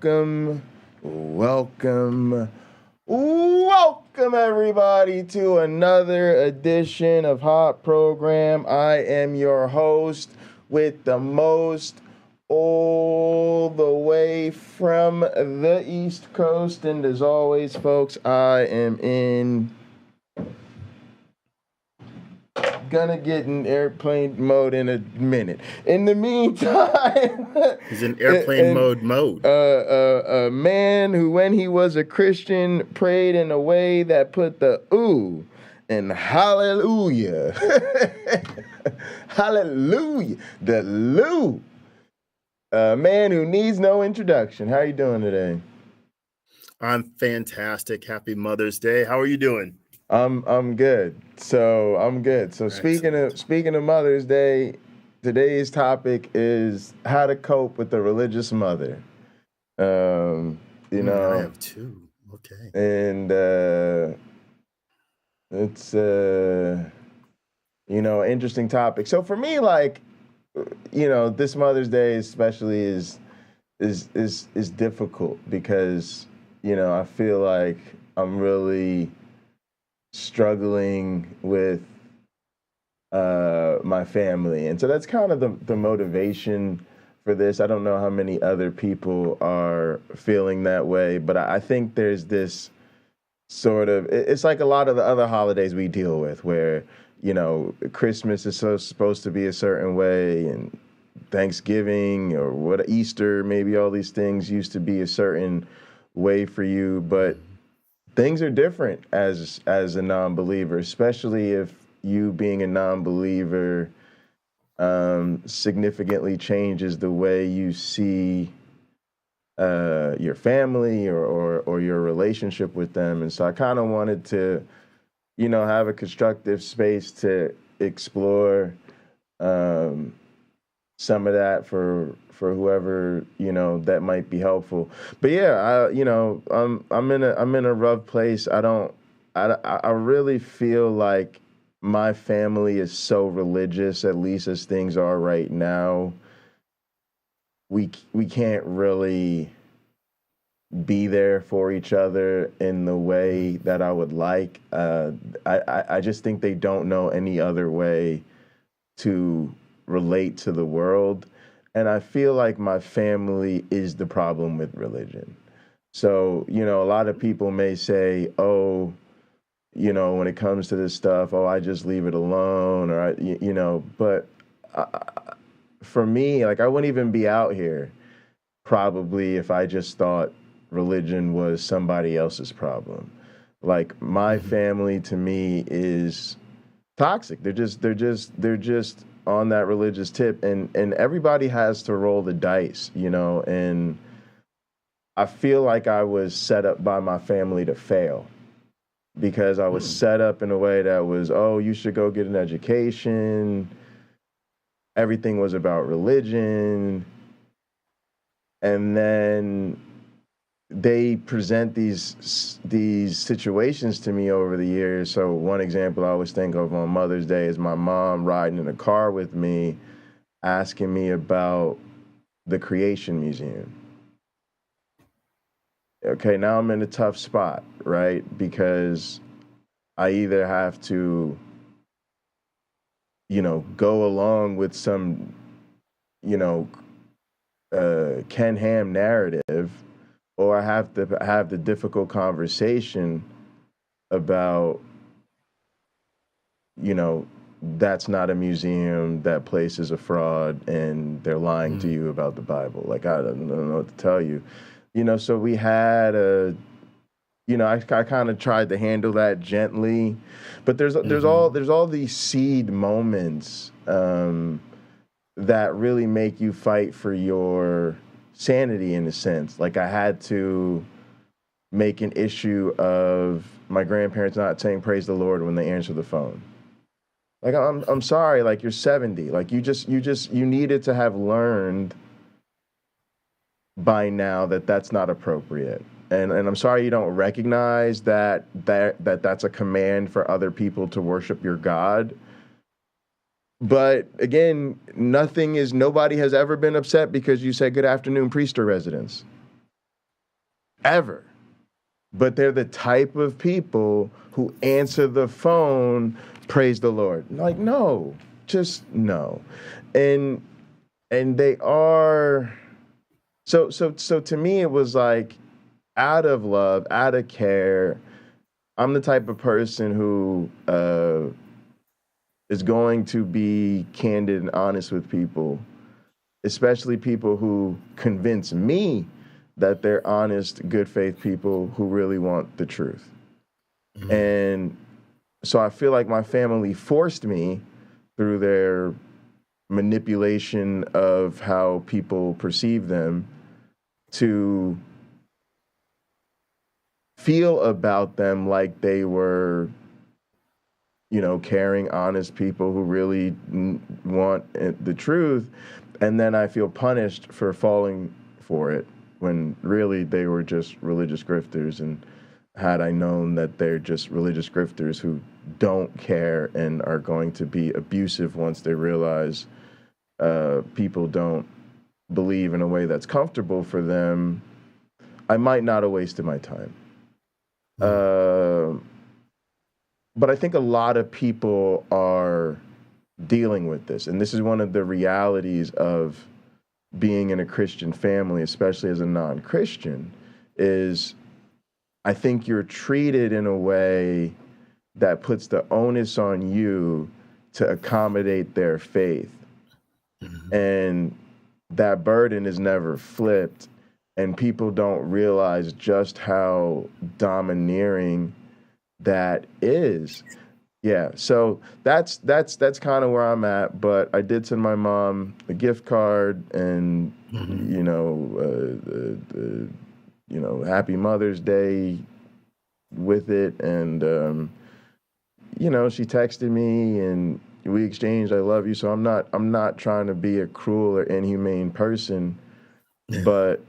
Welcome everybody to another edition of Hot Program. I am your host with the most, all the way from the East Coast, and as always, folks, I am gonna get in airplane mode in a minute. In the meantime, he's in airplane mode. A man who, when he was a Christian, prayed in a way that put the ooh in hallelujah. Hallelujah. The Lou. A man who needs no introduction. How are you doing today? I'm fantastic. Happy Mother's Day. How are you doing? I'm good. So Excellent. speaking of Mother's Day, today's topic is how to cope with the religious mother. I have two. Okay. And it's interesting topic. So for me, like, this Mother's Day especially is difficult because I feel like I'm really struggling with my family, and so that's kind of the motivation for this. I don't know how many other people are feeling that way, but I think there's this sort of, it's like a lot of the other holidays we deal with where Christmas is supposed to be a certain way, and Thanksgiving or Easter, maybe all these things used to be a certain way for you, but things are different as a non-believer, especially if you being a non-believer significantly changes the way you see your family or your relationship with them. And so I kind of wanted to, have a constructive space to explore some of that for whoever that might be helpful. But yeah, I'm in a rough place. I really feel like my family is so religious, at least as things are right now. We can't really be there for each other in the way that I would like. I just think they don't know any other way to relate to the world. And I feel like my family is the problem with religion. So, a lot of people may say, oh, when it comes to this stuff, oh, I just leave it alone, or, but for me, like, I wouldn't even be out here probably if I just thought religion was somebody else's problem. Like, my family to me is toxic. They're just on that religious tip, and everybody has to roll the dice, and I feel like I was set up by my family to fail because I was set up in a way that was, oh, you should go get an education. Everything was about religion. And then they present these situations to me over the years. So one example I always think of on Mother's Day is my mom riding in a car with me, asking me about the Creation Museum. Okay, now I'm in a tough spot, right? Because I either have to, go along with some, Ken Ham narrative, or I have to have the difficult conversation about, that's not a museum, that place is a fraud, and they're lying to you about the Bible. Like, I don't know what to tell you. So we had I kind of tried to handle that gently, but there's all these seed moments that really make you fight for your sanity in a sense. Like, I had to make an issue of my grandparents not saying praise the Lord when they answer the phone. Like, I'm sorry, like, you're 70. Like, you needed to have learned by now that that's not appropriate. And I'm sorry you don't recognize that's a command for other people to worship your God. But again, nobody has ever been upset because you said good afternoon, priest or residence. ever. But they're the type of people who answer the phone, praise the Lord. Like, no, just no. And they are so to me it was like out of love, out of care. I'm the type of person who is going to be candid and honest with people, especially people who convince me that they're honest, good faith people who really want the truth. Mm-hmm. And so I feel like my family forced me through their manipulation of how people perceive them to feel about them like they were, you know, caring, honest people who really want the truth. And then I feel punished for falling for it when really they were just religious grifters. And had I known that they're just religious grifters who don't care and are going to be abusive once they realize people don't believe in a way that's comfortable for them, I might not have wasted my time. But I think a lot of people are dealing with this. And this is one of the realities of being in a Christian family, especially as a non-Christian, is I think you're treated in a way that puts the onus on you to accommodate their faith. Mm-hmm. And that burden is never flipped. And people don't realize just how domineering that is. Yeah, so that's kind of where I'm at. But I did send my mom a gift card, and mm-hmm. You know, Happy Mother's Day with it, and you know, she texted me and we exchanged "I love you." So I'm not trying to be a cruel or inhumane person, but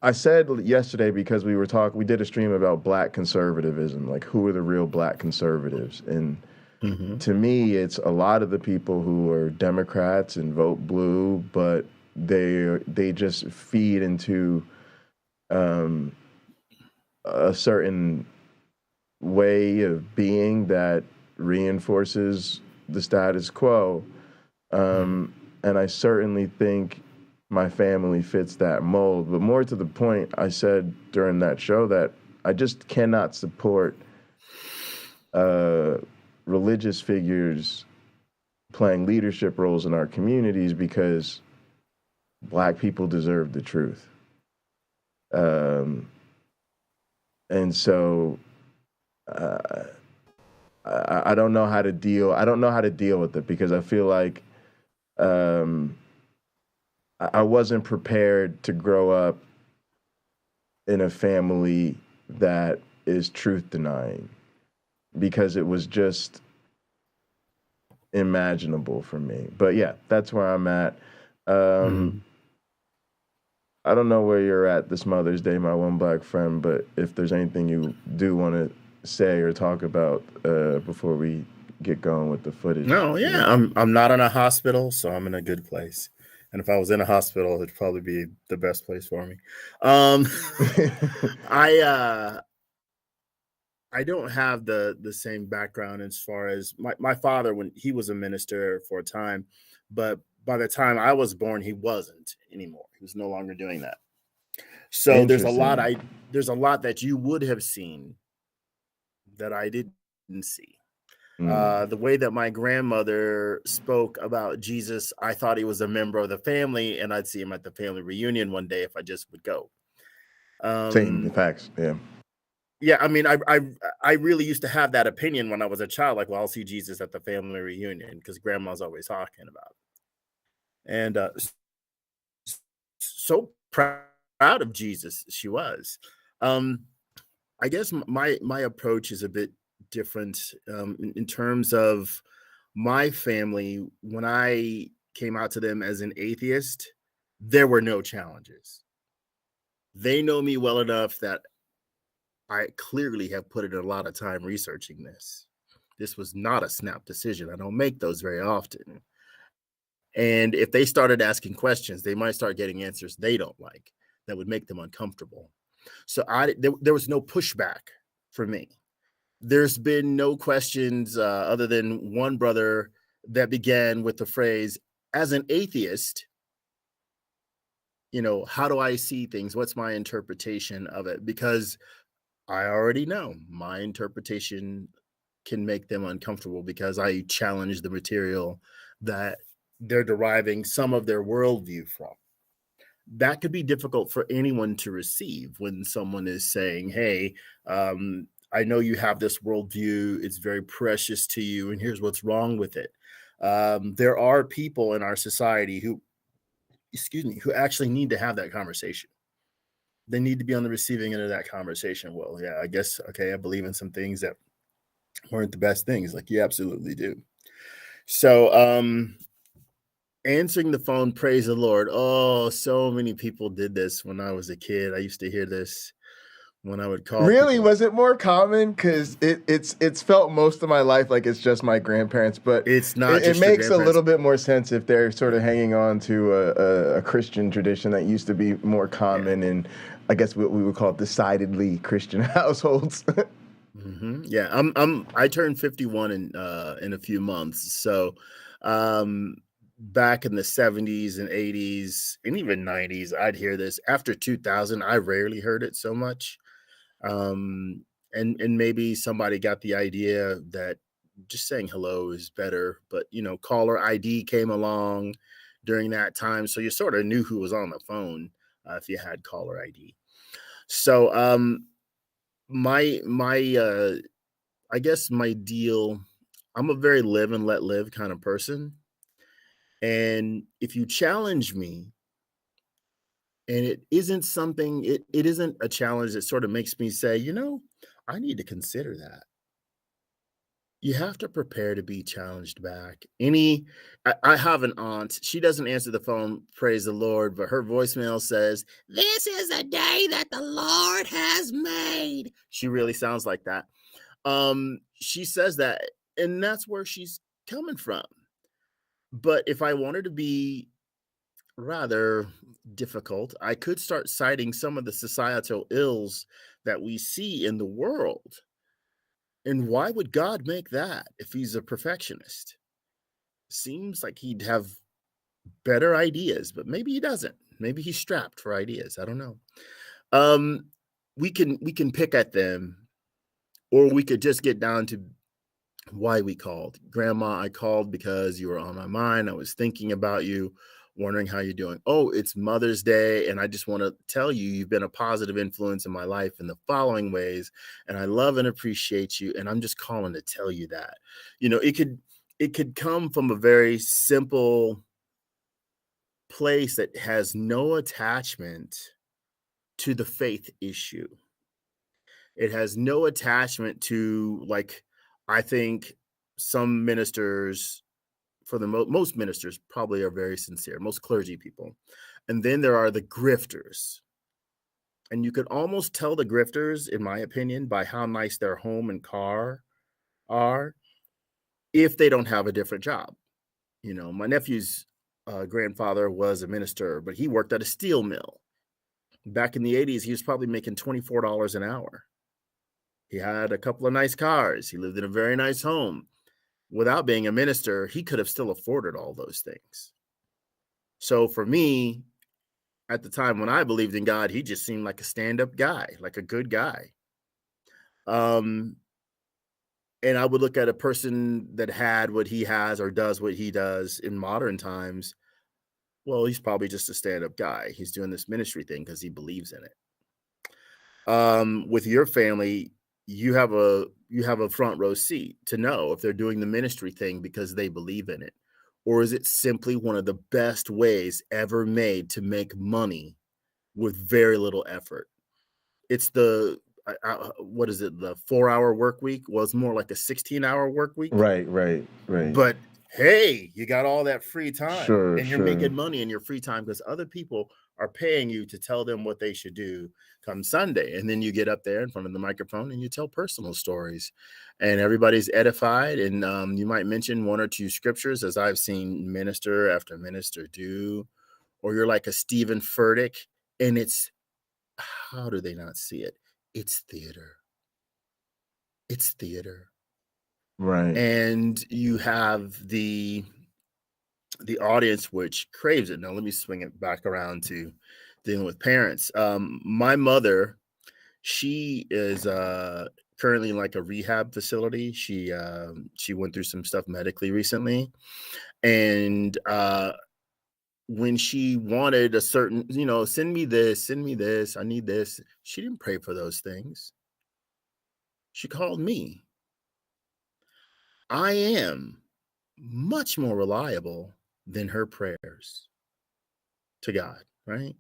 I said yesterday, because we did a stream about black conservatism, like who are the real black conservatives. And mm-hmm. to me, it's a lot of the people who are Democrats and vote blue, but they just feed into a certain way of being that reinforces the status quo. And I certainly think my family fits that mold. But more to the point, I said during that show that I just cannot support religious figures playing leadership roles in our communities, because Black people deserve the truth. And so I don't know how to deal. I don't know how to deal with it, because I feel like I wasn't prepared to grow up in a family that is truth denying, because it was just imaginable for me. But yeah, that's where I'm at. I don't know where you're at this Mother's Day, my one Black friend, but if there's anything you do want to say or talk about before we get going with the footage. No, yeah, I'm not in a hospital, so I'm in a good place. And if I was in a hospital, it'd probably be the best place for me. I don't have the same background as far as my father, when he was a minister for a time, but by the time I was born, he wasn't anymore. He was no longer doing that. So there's a lot that you would have seen that I didn't see. The way that my grandmother spoke about Jesus, I thought he was a member of the family, and I'd see him at the family reunion one day if I just would go. Same facts, yeah. Yeah, I mean, I really used to have that opinion when I was a child, like, well, I'll see Jesus at the family reunion because grandma's always talking about it. And so proud of Jesus she was. I guess my approach is a bit different in terms of my family. When I came out to them as an atheist, there were no challenges. They know me well enough that I clearly have put in a lot of time researching this. This was not a snap decision. I don't make those very often. And if they started asking questions, they might start getting answers they don't like that would make them uncomfortable. So there was no pushback for me. There's been no questions other than one brother that began with the phrase, as an atheist, how do I see things? What's my interpretation of it? Because I already know my interpretation can make them uncomfortable because I challenge the material that they're deriving some of their worldview from. That could be difficult for anyone to receive when someone is saying, hey, I know you have this worldview. It's very precious to you, and here's what's wrong with it. There are people in our society who actually need to have that conversation. They need to be on the receiving end of that conversation. Well, yeah, I guess, okay, I believe in some things that weren't the best things. Like, you absolutely do. So, answering the phone, praise the Lord. Oh, so many people did this when I was a kid. I used to hear this when I would call. Really? People. Was it more common? Because it's felt most of my life like it's just my grandparents, but it's not. It makes a little bit more sense if they're sort of hanging on to a Christian tradition that used to be more common in, I guess what we would call decidedly Christian households. Mm-hmm. Yeah, I turned 51 in a few months. So, back in the 70s and 80s and even 90s, I'd hear this. After 2000, I rarely heard it so much. And maybe somebody got the idea that just saying hello is better. But caller ID came along during that time, so you sort of knew who was on the phone if you had caller ID. So, my I guess my deal, I'm a very live and let live kind of person. And if you challenge me and it isn't something, it isn't a challenge that sort of makes me say, I need to consider that. You have to prepare to be challenged back. I have an aunt. She doesn't answer the phone, praise the Lord, but her voicemail says, "This is a day that the Lord has made." She really sounds like that. She says that, and that's where she's coming from. But if I wanted to be rather difficult, I could start citing some of the societal ills that we see in the world. And why would God make that if he's a perfectionist? Seems like he'd have better ideas, but maybe he doesn't. Maybe he's strapped for ideas. I don't know. We can pick at them, or we could just get down to why we called. Grandma, I called because you were on my mind. I was thinking about you, wondering how you're doing. Oh, it's Mother's Day, and I just want to tell you you've been a positive influence in my life in the following ways, and I love and appreciate you, and I'm just calling to tell you that. It could come from a very simple place that has no attachment to the faith issue. It has no attachment to, like, I think some ministers, for the most ministers probably are very sincere, most clergy people. And then there are the grifters. And you could almost tell the grifters, in my opinion, by how nice their home and car are, if they don't have a different job. My nephew's grandfather was a minister, but he worked at a steel mill. Back in the 80s, he was probably making $24 an hour. He had a couple of nice cars. He lived in a very nice home. Without being a minister, he could have still afforded all those things. So for me, at the time when I believed in God, he just seemed like a stand-up guy, like a good guy. And I would look at a person that had what he has or does what he does in modern times. Well, he's probably just a stand-up guy. He's doing this ministry thing because he believes in it. With your family, you have a front row seat to know if they're doing the ministry thing because they believe in it, or is it simply one of the best ways ever made to make money with very little effort? It's the what is it? The 4-hour work week? Well, it's more like a 16-hour work week. Right. But hey, you got all that free time, Sure, and you're making money in your free time because other people are paying you to tell them what they should do come Sunday. And then you get up there in front of the microphone and you tell personal stories, and everybody's edified. And you might mention one or two scriptures, as I've seen minister after minister do, or you're like a Stephen Furtick, and it's, how do they not see it? It's theater. It's theater. Right. And you have the audience which craves it. Now let me swing it back around to dealing with parents. My mother, she is currently in like a rehab facility. She went through some stuff medically recently, and when she wanted a certain, send me this, I need this, she didn't pray for those things. She called me. I am much more reliable than her prayers to God, right?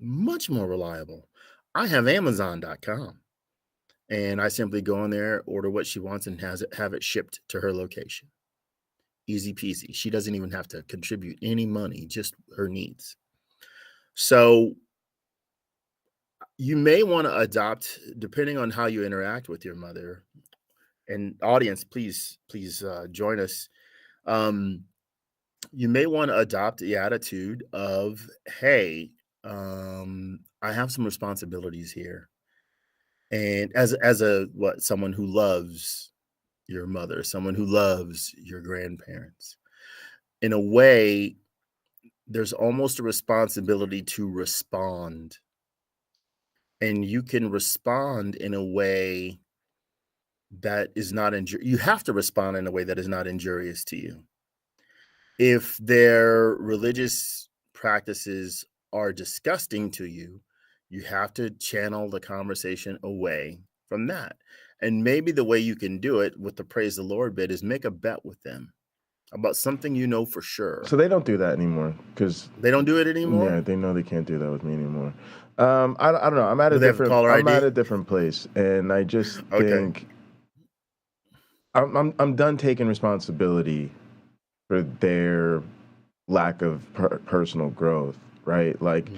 Much more reliable. I have Amazon.com, and I simply go in there, order what she wants, and have it shipped to her location. Easy peasy. She doesn't even have to contribute any money, just her needs. So you may want to adopt, depending on how you interact with your mother. And audience, please join us. You may want to adopt the attitude of, hey, I have some responsibilities here. And as someone who loves your mother, someone who loves your grandparents, in a way, there's almost a responsibility to respond. And you can respond in a way that is not you have to respond in a way that is not injurious to you. If their religious practices are disgusting to you, you have to channel the conversation away from that. And maybe the way you can do it with the praise the Lord bit is make a bet with them about something you know for sure. So they don't do that anymore, because they don't do it anymore. Yeah, they know they can't do that with me anymore. I don't know. I'm at a different place, and I just think I'm done taking responsibility for their lack of personal growth, right? Like,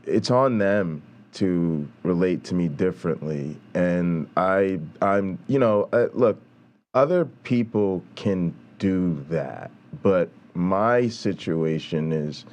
it's on them to relate to me differently, and I'm look, other people can do that, but my situation is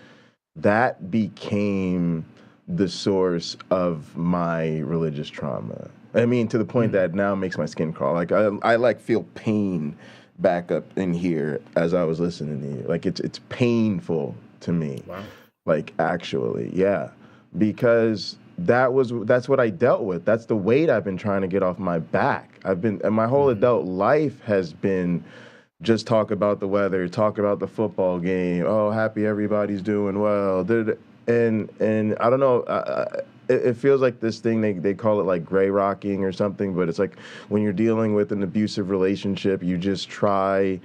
that became the source of my religious trauma. I mean, to the point that now makes my skin crawl. Like I like feel pain back up in here as I was listening to you. Like it's painful to me. Wow. Like actually, yeah, because that's what I dealt with. That's the weight I've been trying to get off my back. And my whole adult life has been just talk about the weather, talk about the football game. Oh, happy everybody's doing well. And I don't know. It feels like this thing they call it like gray rocking or something, but it's like when you're dealing with an abusive relationship, you just try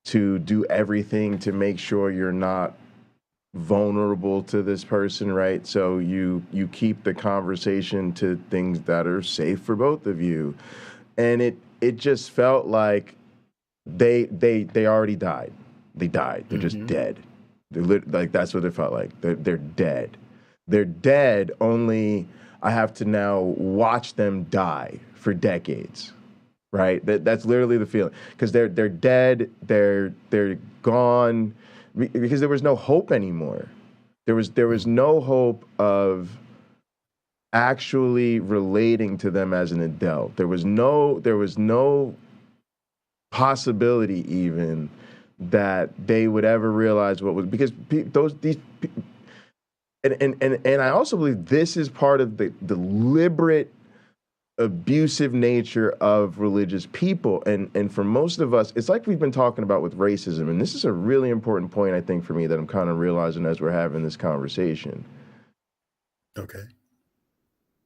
to do everything to make sure you're not vulnerable to this person, right? So you keep the conversation to things that are safe for both of you, and it just felt like they already died. They died. They're just dead. Like that's what it felt like. They're dead. They're dead. Only I have to now watch them die for decades, right? That's literally the feeling, because they're dead. They're gone, because there was no hope anymore. There was no hope of actually relating to them as an adult. There was no possibility even that they would ever realize what was, because and I also believe this is part of the deliberate abusive nature of religious people, and for most of us, it's like we've been talking about with racism, and this is a really important point, I think, for me, that I'm kind of realizing as we're having this conversation. Okay.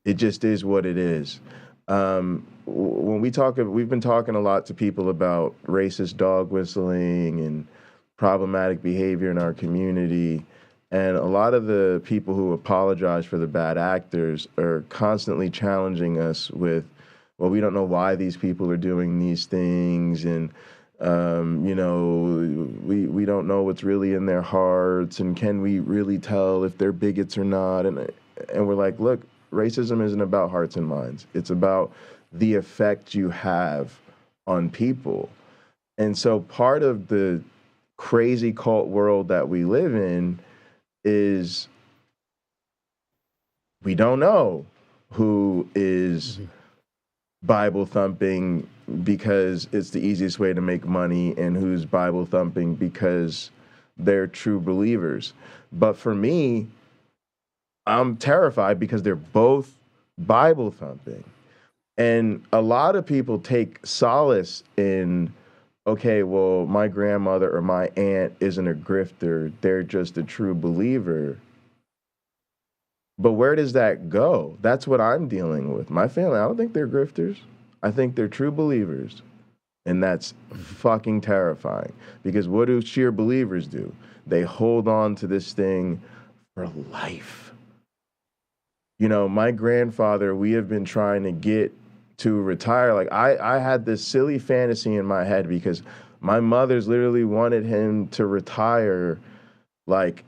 It just is what it is. When we've been talking a lot to people about racist dog whistling and problematic behavior in our community, and a lot of the people who apologize for the bad actors are constantly challenging us with, well, we don't know why these people are doing these things, and You know, we don't know what's really in their hearts, and can we really tell if they're bigots or not? And we're like, look, racism isn't about hearts and minds. It's about the effect you have on people. And so part of the crazy cult world that we live in is we don't know who is Bible thumping because it's the easiest way to make money and who's Bible thumping because they're true believers. But for me, I'm terrified because they're both Bible thumping. And a lot of people take solace in, okay, well, my grandmother or my aunt isn't a grifter, they're just a true believer. But where does that go? That's what I'm dealing with. My family, I don't think they're grifters. I think they're true believers. And that's fucking terrifying. Because what do sheer believers do? They hold on to this thing for life. You know, my grandfather, we have been trying to get to retire. Like, I had this silly fantasy in my head because my mother's literally wanted him to retire, like,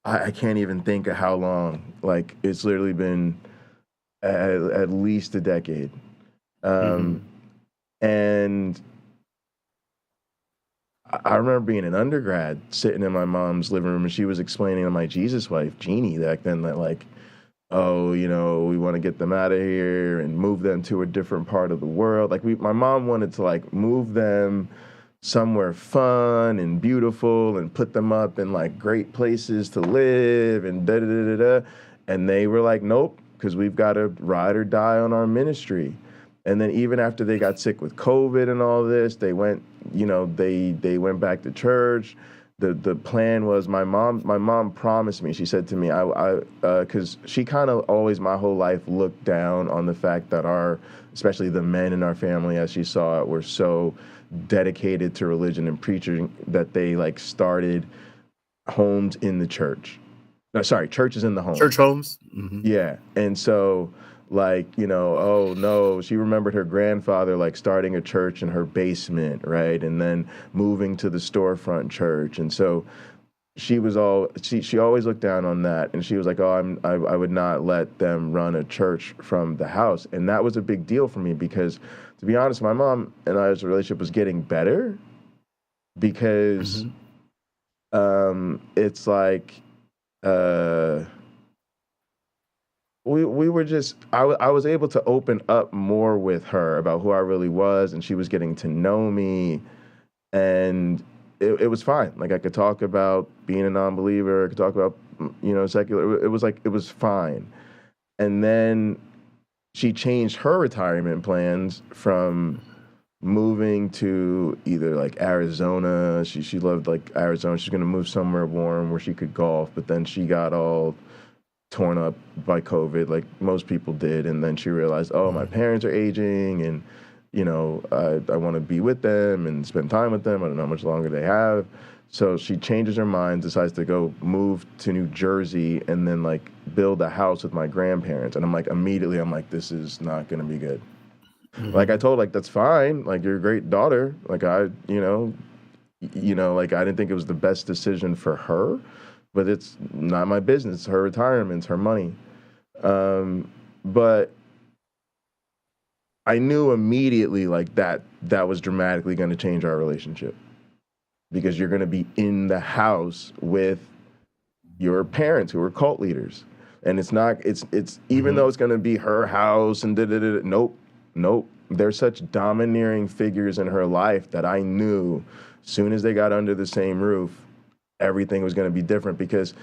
I can't even think of how long. Like, it's literally been at least a decade. And I remember being an undergrad sitting in my mom's living room and she was explaining to my Jesus wife, Jeannie, back then, that, like, oh, you know, we want to get them out of here and move them to a different part of the world. Like, my mom wanted to, like, move them somewhere fun and beautiful and put them up in, like, great places to live and da-da-da-da-da. And they were like, nope, because we've got to ride or die on our ministry. And then even after they got sick with COVID and all this, they went, you know, they went back to church. The plan was my mom promised me, she said to me, because she kind of always my whole life looked down on the fact that especially the men in our family, as she saw it, were so dedicated to religion and preaching that they, like, started homes in the church. No, sorry, churches in the home. Church homes. Yeah. And so, like, you know, oh no, she remembered her grandfather, like, starting a church in her basement, right? And then moving to the storefront church. And so she always looked down on that. And she was like, oh, I would not let them run a church from the house. And that was a big deal for me because, to be honest, my mom and I's relationship was getting better because it's like, we were just, I was able to open up more with her about who I really was, and she was getting to know me, and it was fine. Like, I could talk about being a non-believer, I could talk about, you know, secular. It was like, it was fine. And then she changed her retirement plans from moving to either, like, Arizona. She loved, like, Arizona. She's gonna move somewhere warm where she could golf, but then she got all torn up by COVID, like most people did, and then she realized, oh, my parents are aging, and, you know, I want to be with them and spend time with them. I don't know how much longer they have. So she changes her mind, decides to go move to New Jersey, and then, like, build a house with my grandparents. And I'm like, immediately, I'm like, this is not going to be good. Like, I told her, like, that's fine. Like, you're a great daughter. Like, you know, like, I didn't think it was the best decision for her, but it's not my business. It's her retirement, it's her money. But I knew immediately, like, that was dramatically going to change our relationship, because you're going to be in the house with your parents who are cult leaders. And it's even though it's going to be her house and nope. They're such domineering figures in her life that I knew as soon as they got under the same roof, everything was going to be different, because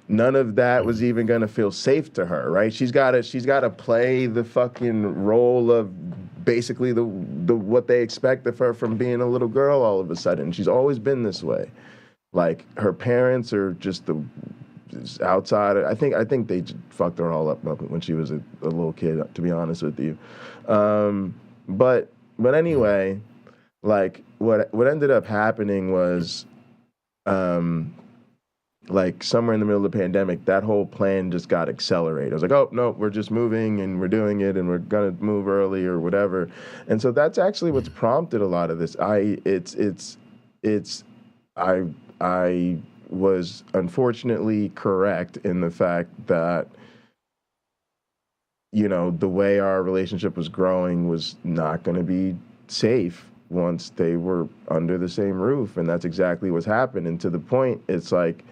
none of that was even going to feel safe to her, right? She's got to play the fucking role of basically the what they expect of her from being a little girl all of a sudden. She's always been this way. Like, her parents are just the outsider. I think they fucked her all up when she was a little kid, to be honest with you. But anyway, like, what ended up happening was, like somewhere in the middle of the pandemic, that whole plan just got accelerated. I was like, oh no, we're just moving and we're doing it and we're gonna move early or whatever. And so that's actually what's prompted a lot of this. I was unfortunately correct in the fact that, you know, the way our relationship was growing was not going to be safe once they were under the same roof. And that's exactly what's happened. And to the point, it's like,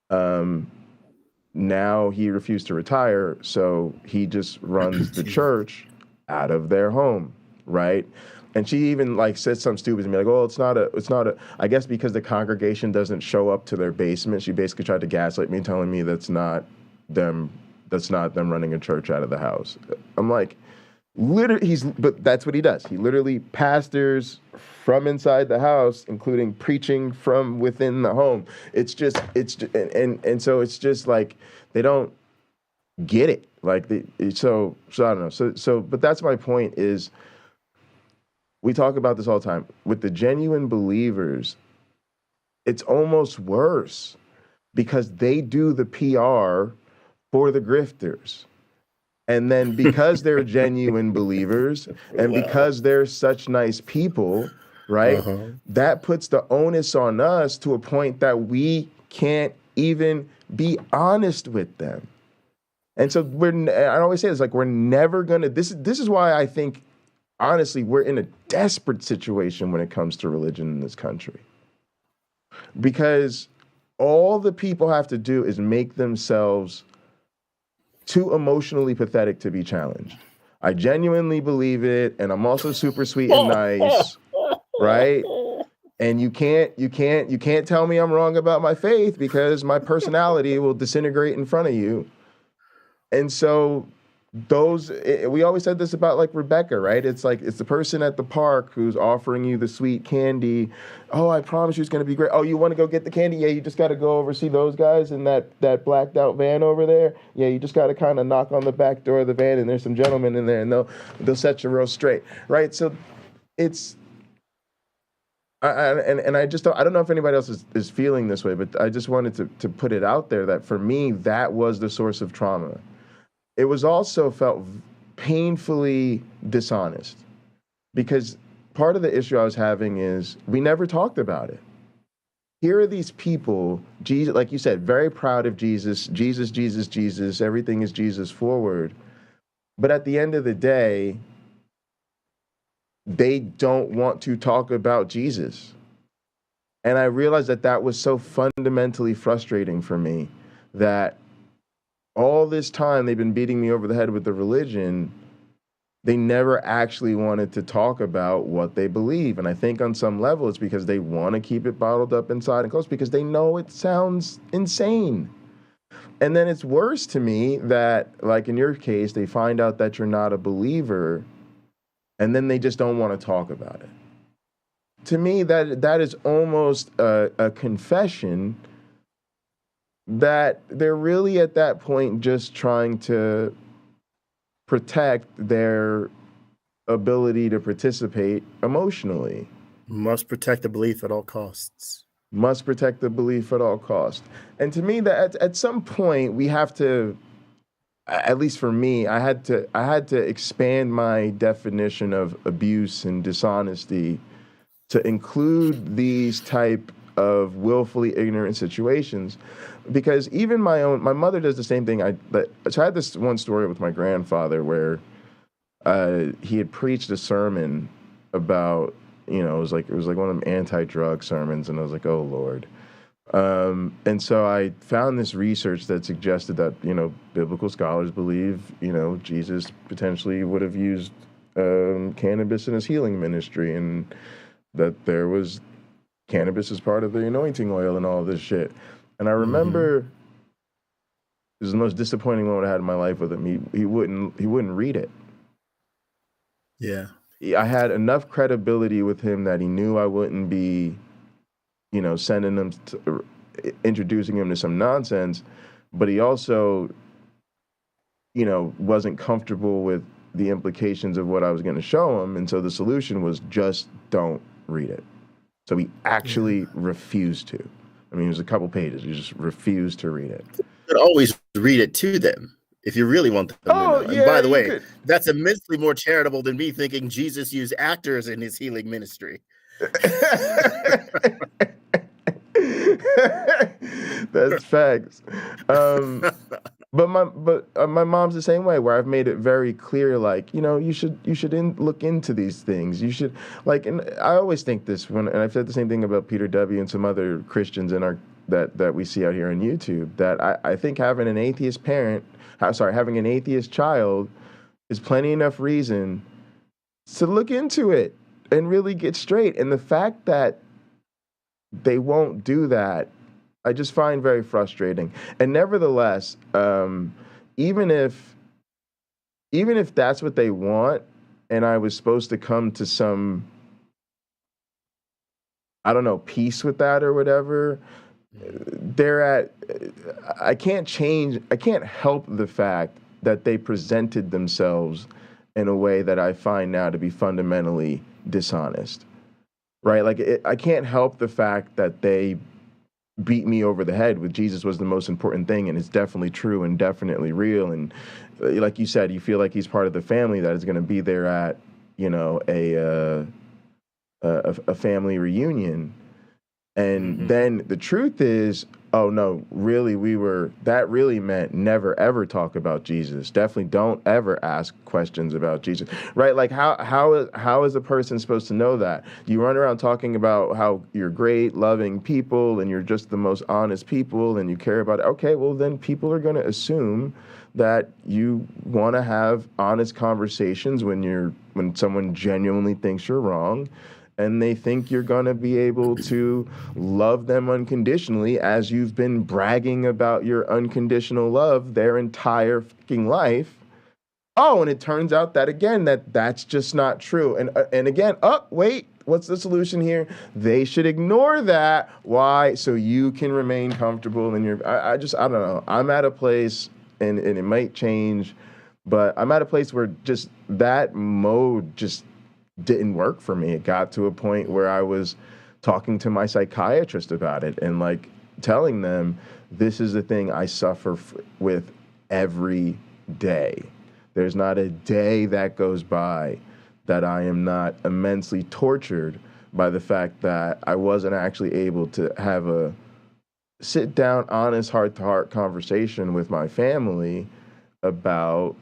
now he refused to retire, so he just runs the church out of their home, right? And she even like said something stupid to me, like, "Oh, it's not a." I guess because the congregation doesn't show up to their basement, she basically tried to gaslight me, telling me that's not them running a church out of the house. I'm like, literally, but that's what he does. He literally pastors from inside the house, including preaching from within the home. And so it's just like they don't get it. Like so I don't know. So but that's my point is, we talk about this all the time with the genuine believers. It's almost worse because they do the PR for the grifters. And then because they're genuine believers and because they're such nice people, right, that puts the onus on us to a point that we can't even be honest with them. And so I always say this, like, we're never gonna, this is why I think, honestly, we're in a desperate situation when it comes to religion in this country. Because all the people have to do is make themselves too emotionally pathetic to be challenged. I genuinely believe it, and I'm also super sweet and nice, right? And you can't tell me I'm wrong about my faith because my personality will disintegrate in front of you. And so we always said this about like Rebecca, right? It's like, it's the person at the park who's offering you the sweet candy. Oh, I promise you it's going to be great. Oh, you want to go get the candy? Yeah, you just got to go over, see those guys in that blacked out van over there. Yeah, you just got to kind of knock on the back door of the van and there's some gentlemen in there and they'll set you real straight, right? So it's, I just don't, I don't know if anybody else is feeling this way, but I just wanted to put it out there that for me, that was the source of trauma. It was also felt painfully dishonest because part of the issue I was having is we never talked about it. Here are these people, Jesus, like you said, very proud of Jesus, everything is Jesus forward. But at the end of the day, they don't want to talk about Jesus. And I realized that was so fundamentally frustrating for me, that all this time they've been beating me over the head with the religion, they never actually wanted to talk about what they believe. And I think on some level it's because they want to keep it bottled up inside and close because they know it sounds insane. And then it's worse to me that, like in your case, they find out that you're not a believer and then they just don't want to talk about it. To me, that is almost a confession that they're really at that point just trying to protect their ability to participate emotionally. Must protect the belief at all costs. Must protect the belief at all costs. And to me, that at some point we have to, at least for me, I had to expand my definition of abuse and dishonesty to include these type of willfully ignorant situations, because even my mother does the same thing. So I had this one story with my grandfather where he had preached a sermon about, it was like one of them anti-drug sermons, and I was like, oh Lord. And so I found this research that suggested that, biblical scholars believe, Jesus potentially would have used cannabis in his healing ministry, and that there was cannabis as part of the anointing oil and all this shit. And I remember it was the most disappointing moment I had in my life with him. He wouldn't read it. Yeah. I had enough credibility with him that he knew I wouldn't be, sending him, introducing him to some nonsense, but he also, wasn't comfortable with the implications of what I was going to show him. And so the solution was just don't read it. So he actually refused to. I mean, it was a couple pages. You just refused to read it. You could always read it to them if you really want them to know. And by the way, that's immensely more charitable than me thinking Jesus used actors in his healing ministry. That's facts. But my mom's the same way, where I've made it very clear, like, you know, you should look into these things. You should, like, and I always think this and I've said the same thing about Peter W. and some other Christians in our that we see out here on YouTube, that I think having an atheist having an atheist child is plenty enough reason to look into it and really get straight. And the fact that they won't do that, I just find very frustrating. And nevertheless, even if that's what they want, and I was supposed to come to some, I don't know, peace with that or whatever, I can't help the fact that they presented themselves in a way that I find now to be fundamentally dishonest, right? Like, I can't help the fact that they beat me over the head with Jesus was the most important thing, and it's definitely true and definitely real. And like you said, you feel like he's part of the family that is going to be there at, you know, a family reunion. And then the truth is, oh no, really, that really meant never ever talk about Jesus. Definitely don't ever ask questions about Jesus, right? Like, how is a person supposed to know that? You run around talking about how you're great, loving people, and you're just the most honest people, and you care about it. Okay, well then people are going to assume that you want to have honest conversations when someone genuinely thinks you're wrong. And they think you're going to be able to love them unconditionally, as you've been bragging about your unconditional love their entire fucking life. Oh, and it turns out that, again, that's just not true. And again, wait, what's the solution here? They should ignore that. Why? So you can remain comfortable in your, I don't know. I'm at a place, and it might change, but I'm at a place where just that mode just didn't work for me. It got to a point where I was talking to my psychiatrist about it and, like, telling them, this is the thing I suffer with every day. There's not a day that goes by that I am not immensely tortured by the fact that I wasn't actually able to have a sit down, honest, heart-to-heart conversation with my family about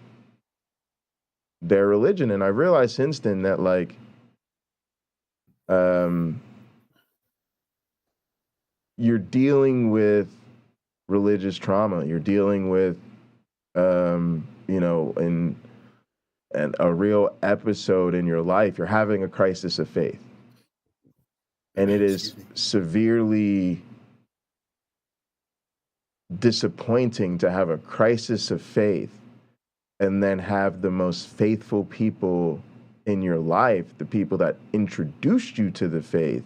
their religion. And I realized since then that, like, you're dealing with religious trauma. You're dealing with, you know, and a real episode in your life. You're having a crisis of faith. And it is severely disappointing to have a crisis of faith and then have the most faithful people in your life, the people that introduced you to the faith,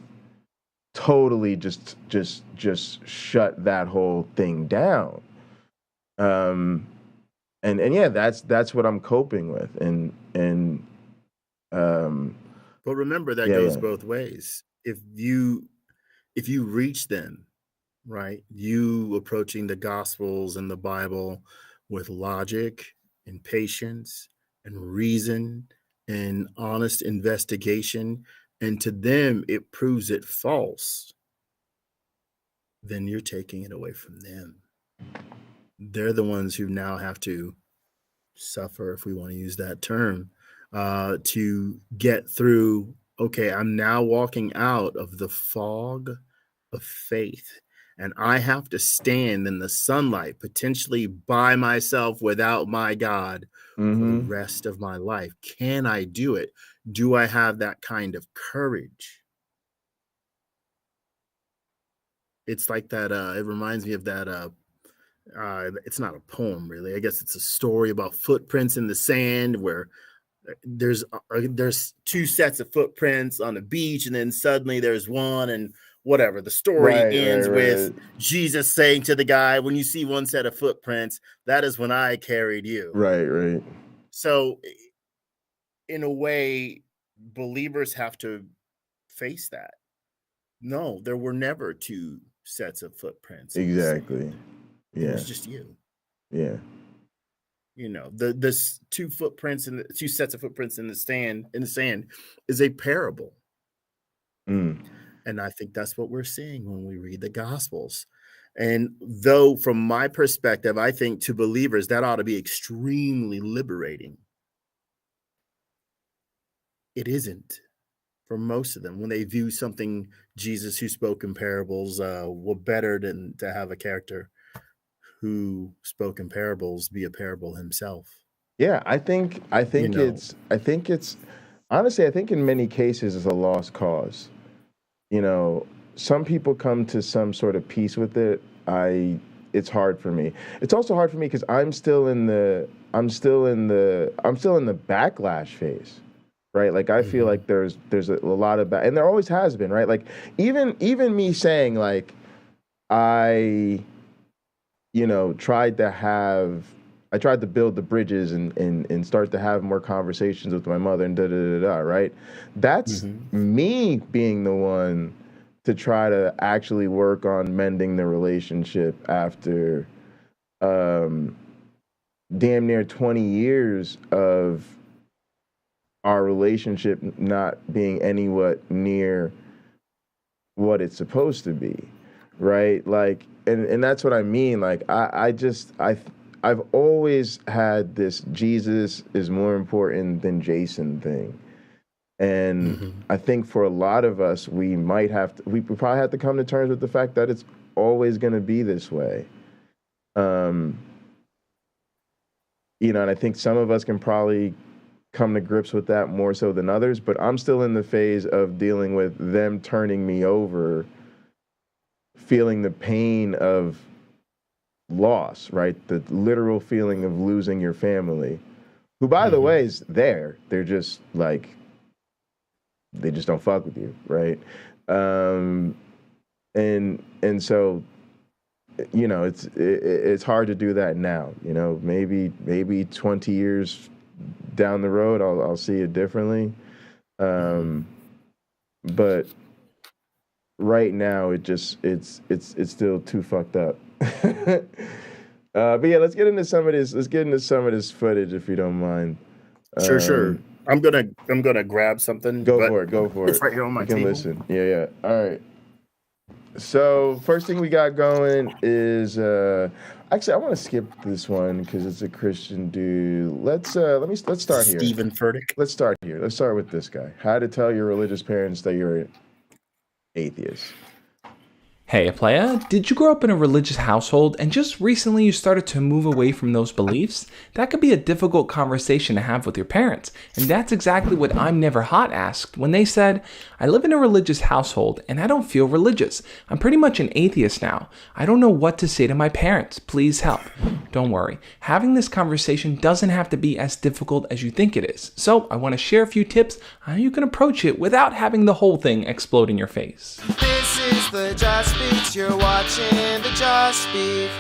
totally just shut that whole thing down. And yeah, that's what I'm coping with. And but remember, that goes both ways. If you reach them, right, you approaching the Gospels and the Bible with logic and patience and reason and honest investigation, and to them it proves it false, then you're taking it away from them. They're the ones who now have to suffer, if we want to use that term, to get through, okay, I'm now walking out of the fog of faith, and I have to stand in the sunlight, potentially by myself without my God, for the rest of my life. Can I do it? Do I have that kind of courage? It's like that. It reminds me of that. It's not a poem, really. I guess it's a story about footprints in the sand, where there's two sets of footprints on the beach, and then suddenly there's one, and whatever. The story ends with Jesus saying to the guy, when you see one set of footprints, that is when I carried you. Right. So in a way, believers have to face that. No, there were never two sets of footprints. Exactly. Yeah. It was just you. Yeah. You know, the two footprints and the two sets of footprints in the sand is a parable. Mm. And I think that's what we're seeing when we read the Gospels. And though, from my perspective, I think to believers that ought to be extremely liberating, it isn't for most of them. When they view something, Jesus who spoke in parables, what better than to have a character who spoke in parables be a parable himself? Yeah, I think it's honestly, I think in many cases it's a lost cause. You know, some people come to some sort of peace with it. It's hard for me. It's also hard for me because I'm still in the backlash phase, right? Like I feel like there's a lot of and there always has been, right? Like even me saying like I tried to build the bridges and start to have more conversations with my mother and right? That's me being the one to try to actually work on mending the relationship after damn near 20 years of our relationship not being anywhat near what it's supposed to be, right? Like, and that's what I mean. Like, I've always had this Jesus is more important than Jason thing. And I think for a lot of us, we probably have to come to terms with the fact that it's always going to be this way. And I think some of us can probably come to grips with that more so than others, but I'm still in the phase of dealing with them turning me over, feeling the pain of loss, right? The literal feeling of losing your family, who, by the way, is there. They're just like, they just don't fuck with you, right? And so, it's hard to do that now. Maybe 20 years down the road, I'll see it differently. But right now, it's still too fucked up. But yeah, let's get into some of this footage if you don't mind. Sure. I'm gonna grab something. Go for it. It's right here on my table. You can listen. Yeah. All right. So first thing we got going is actually I want to skip this one because it's a Christian dude. Let's start here. Stephen Furtick. Let's start here. Let's start with this guy. How to tell your religious parents that you're an atheist. Hey, playa, did you grow up in a religious household and just recently you started to move away from those beliefs? That could be a difficult conversation to have with your parents, and that's exactly what I'm Never Hot asked when they said, I live in a religious household and I don't feel religious. I'm pretty much an atheist now. I don't know what to say to my parents. Please help. Don't worry, having this conversation doesn't have to be as difficult as you think it is. So I want to share a few tips on how you can approach it without having the whole thing explode in your face. This is the Just Beef. You're watching the Just Beef.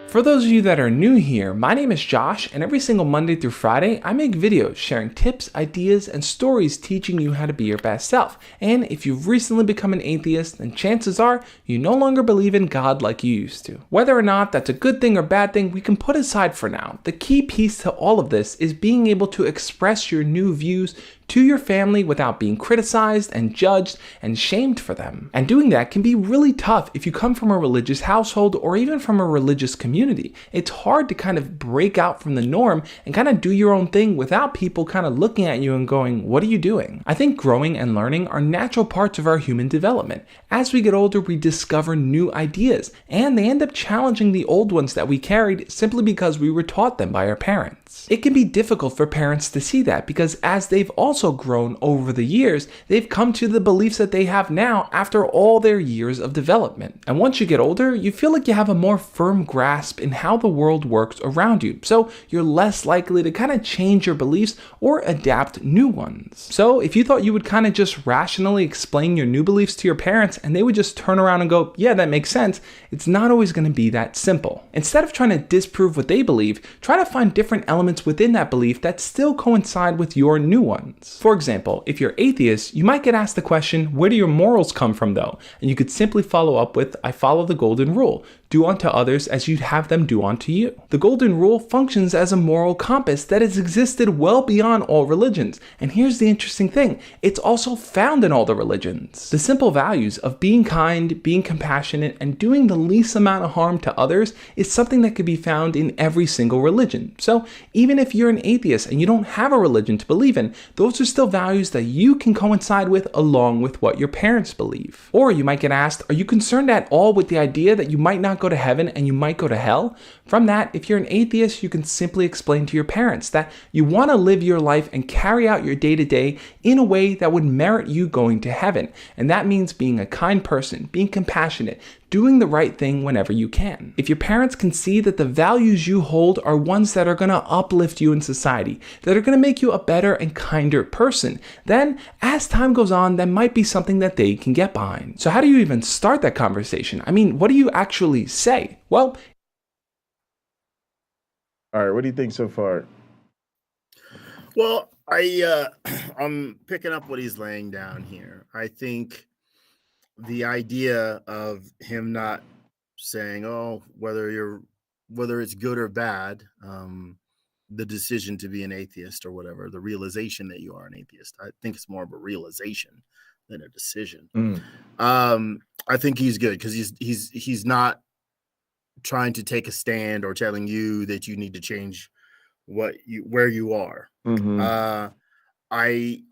For those of you that are new here, my name is Josh, and every single Monday through Friday, I make videos sharing tips, ideas, and stories teaching you how to be your best self. And if you've recently become an atheist, then chances are you no longer believe in God like you used to. Whether or not that's a good thing or bad thing, we can put aside for now. The key piece to all of this is being able to express your new views to your family without being criticized and judged and shamed for them. And doing that can be really tough if you come from a religious household or even from a religious community. It's hard to kind of break out from the norm and kind of do your own thing without people kind of looking at you and going, what are you doing? I think growing and learning are natural parts of our human development. As we get older, we discover new ideas, and they end up challenging the old ones that we carried simply because we were taught them by our parents. It can be difficult for parents to see that because as they've also grown over the years, they've come to the beliefs that they have now after all their years of development. And once you get older, you feel like you have a more firm grasp in how the world works around you. So you're less likely to kind of change your beliefs or adapt new ones. So if you thought you would kind of just rationally explain your new beliefs to your parents and they would just turn around and go, yeah, that makes sense, it's not always going to be that simple. Instead of trying to disprove what they believe, try to find different elements elements within that belief that still coincide with your new ones. For example, if you're atheist, you might get asked the question, where do your morals come from though? And you could simply follow up with, I follow the golden rule. Do unto others as you'd have them do unto you. The golden rule functions as a moral compass that has existed well beyond all religions. And here's the interesting thing, it's also found in all the religions. The simple values of being kind, being compassionate, and doing the least amount of harm to others is something that could be found in every single religion. So even if you're an atheist and you don't have a religion to believe in, those are still values that you can coincide with along with what your parents believe. Or you might get asked, are you concerned at all with the idea that you might not go to heaven and you might go to hell? From that, if you're an atheist, you can simply explain to your parents that you want to live your life and carry out your day-to-day in a way that would merit you going to heaven. And that means being a kind person, being compassionate, doing the right thing whenever you can. If your parents can see that the values you hold are ones that are going to uplift you in society, that are going to make you a better and kinder person, then as time goes on, that might be something that they can get behind. So how do you even start that conversation? I mean, what do you actually say? Well, All right, what do you think so far? Well, I'm picking up what he's laying down here. I think the idea of him not saying, "Oh, whether it's good or bad," the decision to be an atheist or whatever, the realization that you are an atheist. I think it's more of a realization than a decision. I think he's good because he's not trying to take a stand or telling you that you need to change where you are. I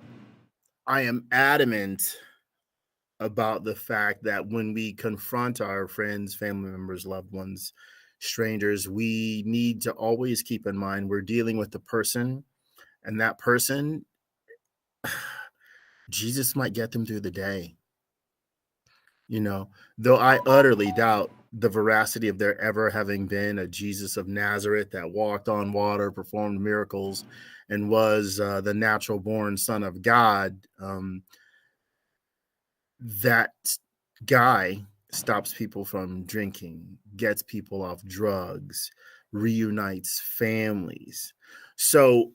am adamant about the fact that when we confront our friends, family members, loved ones, strangers, we need to always keep in mind we're dealing with the person, and that person, Jesus might get them through the day. You know, though I utterly doubt the veracity of there ever having been a Jesus of Nazareth that walked on water, performed miracles, and was the natural born Son of God, that guy stops people from drinking, gets people off drugs, reunites families. So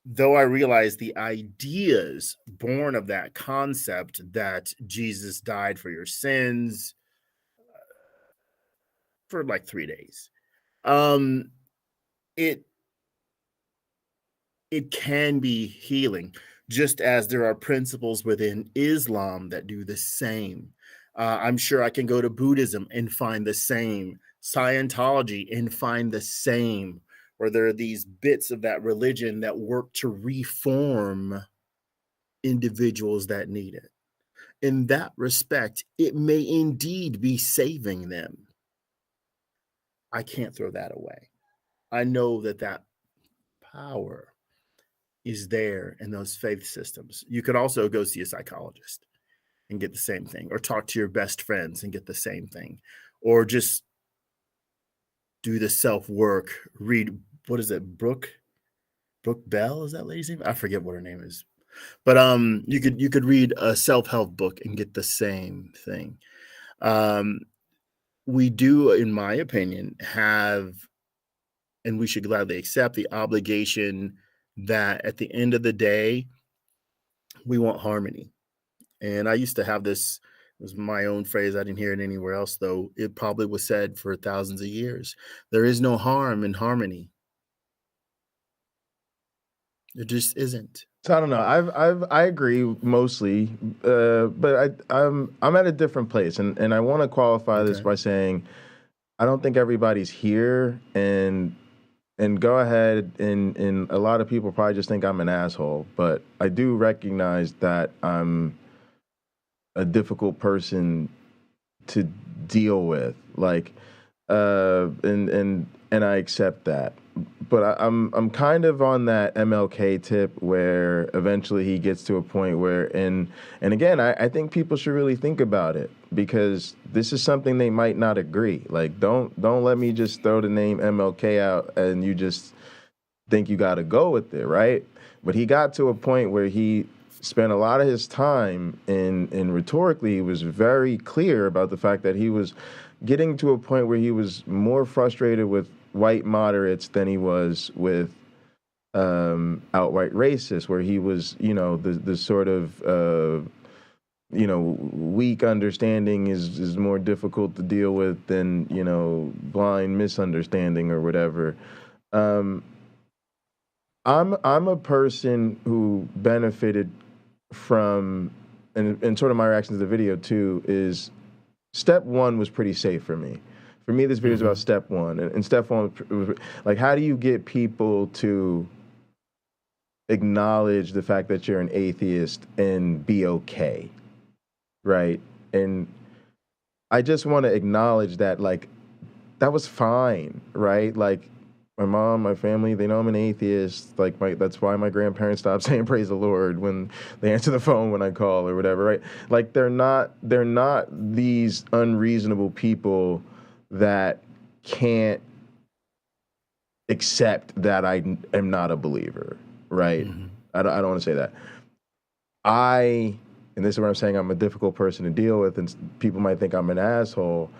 though I realize the ideas born of that concept that Jesus died for your sins for like 3 days, it can be healing, just as there are principles within Islam that do the same. I'm sure I can go to Buddhism and find the same, Scientology and find the same, where there are these bits of that religion that work to reform individuals that need it. In that respect, it may indeed be saving them. I can't throw that away. I know that power is there in those faith systems. You could also go see a psychologist and get the same thing, or talk to your best friends and get the same thing, or just do the self-work, read, what is it, Brooke Bell, is that lady's name? I forget what her name is. But you could read a self-help book and get the same thing. We do, in my opinion, have, and we should gladly accept, the obligation that at the end of the day, we want harmony. And I used to have this, it was my own phrase. I didn't hear it anywhere else, though. It probably was said for thousands of years. There is no harm in harmony. There just isn't. So I don't know. I agree mostly, but I'm at a different place, and I want to qualify this by saying I don't think everybody's here, and go ahead, and a lot of people probably just think I'm an asshole, but I do recognize that I'm a difficult person to deal with, like, and I accept that. But I'm kind of on that MLK tip where eventually he gets to a point where, and again, I think people should really think about it, because this is something they might not agree. Like, don't let me just throw the name MLK out and you just think you got to go with it, right? But he got to a point where he spent a lot of his time in rhetorically, he was very clear about the fact that he was getting to a point where he was more frustrated with white moderates than he was with outright racist, where he was, the sort of weak understanding is more difficult to deal with than, blind misunderstanding or whatever. I'm a person who benefited from, and sort of my reaction to the video too is, step one was pretty safe for me. For me, this video is about step one, and step one was like, how do you get people to acknowledge the fact that you're an atheist and be okay, right? And I just want to acknowledge that, like, that was fine, right? Like, my mom, my family, they know I'm an atheist. Like, that's why my grandparents stopped saying praise the Lord when they answer the phone when I call or whatever, right? Like, they're not these unreasonable people that can't accept that I am not a believer, right? I don't want to say that. And this is what I'm saying, I'm a difficult person to deal with, and people might think I'm an asshole.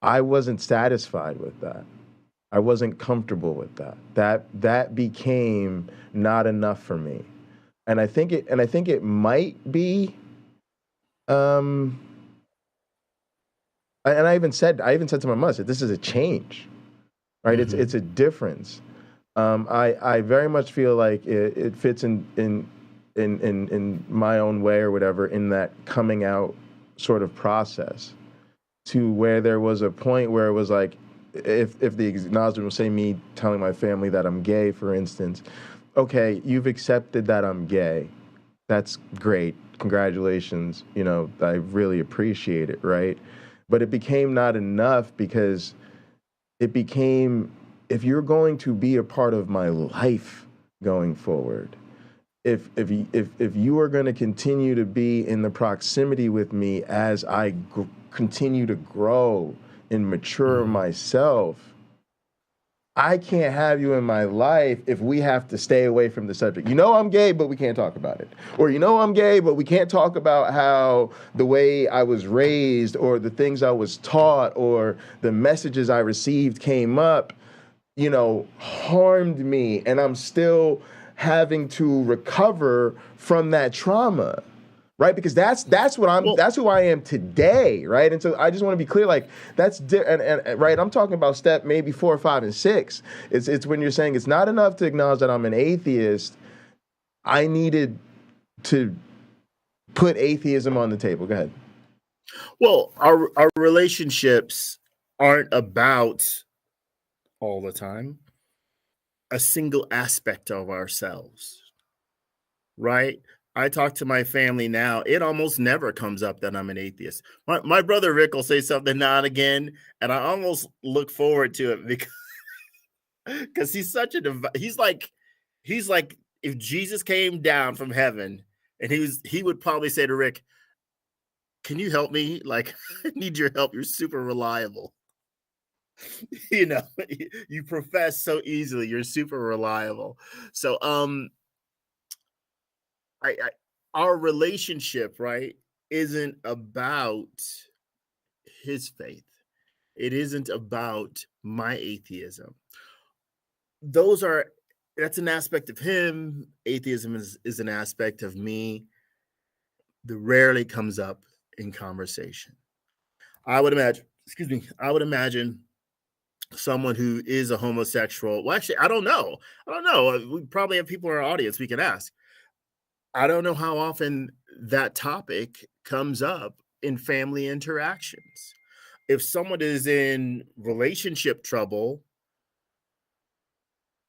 I wasn't satisfied with that. I wasn't comfortable with that. That became not enough for me. And I think it might be, and I even said to my mother, I said, this is a change, right? It's a difference. I very much feel like it fits in my own way or whatever, in that coming out sort of process, to where there was a point where it was like, if the acknowledgement was, say, me telling my family that I'm gay, for instance, okay, you've accepted that I'm gay. That's great. Congratulations. I really appreciate it, right? But it became not enough, because it became, if you're going to be a part of my life going forward, if you are going to continue to be in the proximity with me as I continue to grow and mature myself, I can't have you in my life if we have to stay away from the subject. I'm gay, but we can't talk about it. Or I'm gay, but we can't talk about how the way I was raised, or the things I was taught, or the messages I received came up, harmed me, and I'm still having to recover from that trauma. Right, because that's who I am today, right? And so I just want to be clear, like, that's and right. I'm talking about step maybe 4, 5, and 6. It's when you're saying it's not enough to acknowledge that I'm an atheist. I needed to put atheism on the table. Go ahead. Well, our relationships aren't about, all the time, a single aspect of ourselves, right? I talk to my family now. It almost never comes up that I'm an atheist. My brother Rick will say something now and again, and I almost look forward to it, because he's such he's like if Jesus came down from heaven, and he would probably say to Rick, "Can you help me? Like, I need your help. You're super reliable." You profess so easily. You're super reliable. So, our relationship, right, isn't about his faith. It isn't about my atheism. That's an aspect of him. Atheism is an aspect of me that rarely comes up in conversation. I would imagine someone who is a homosexual. Well, actually, I don't know. We probably have people in our audience we can ask. I don't know how often that topic comes up in family interactions. If someone is in relationship trouble,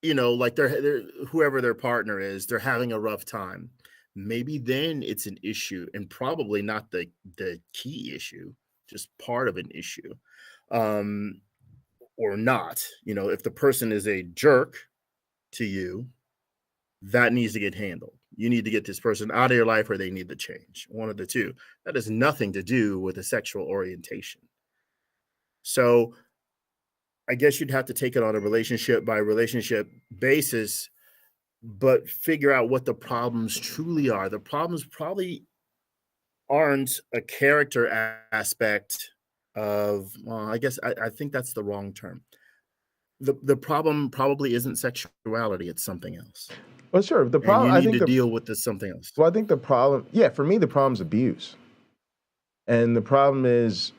like they're whoever their partner is, they're having a rough time. Maybe then it's an issue, and probably not the key issue, just part of an issue, or not. If the person is a jerk to you, that needs to get handled. You need to get this person out of your life, or they need to change. One of the two. That has nothing to do with a sexual orientation. So I guess you'd have to take it on a relationship by relationship basis, but figure out what the problems truly are. The problems probably aren't a character aspect of, well, I guess I think that's the wrong term. The problem probably isn't sexuality, it's something else. Well, sure. The and problem, you I need think to deal with this something else. well, I think the problem, yeah, for me, the problem's abuse. And the problem is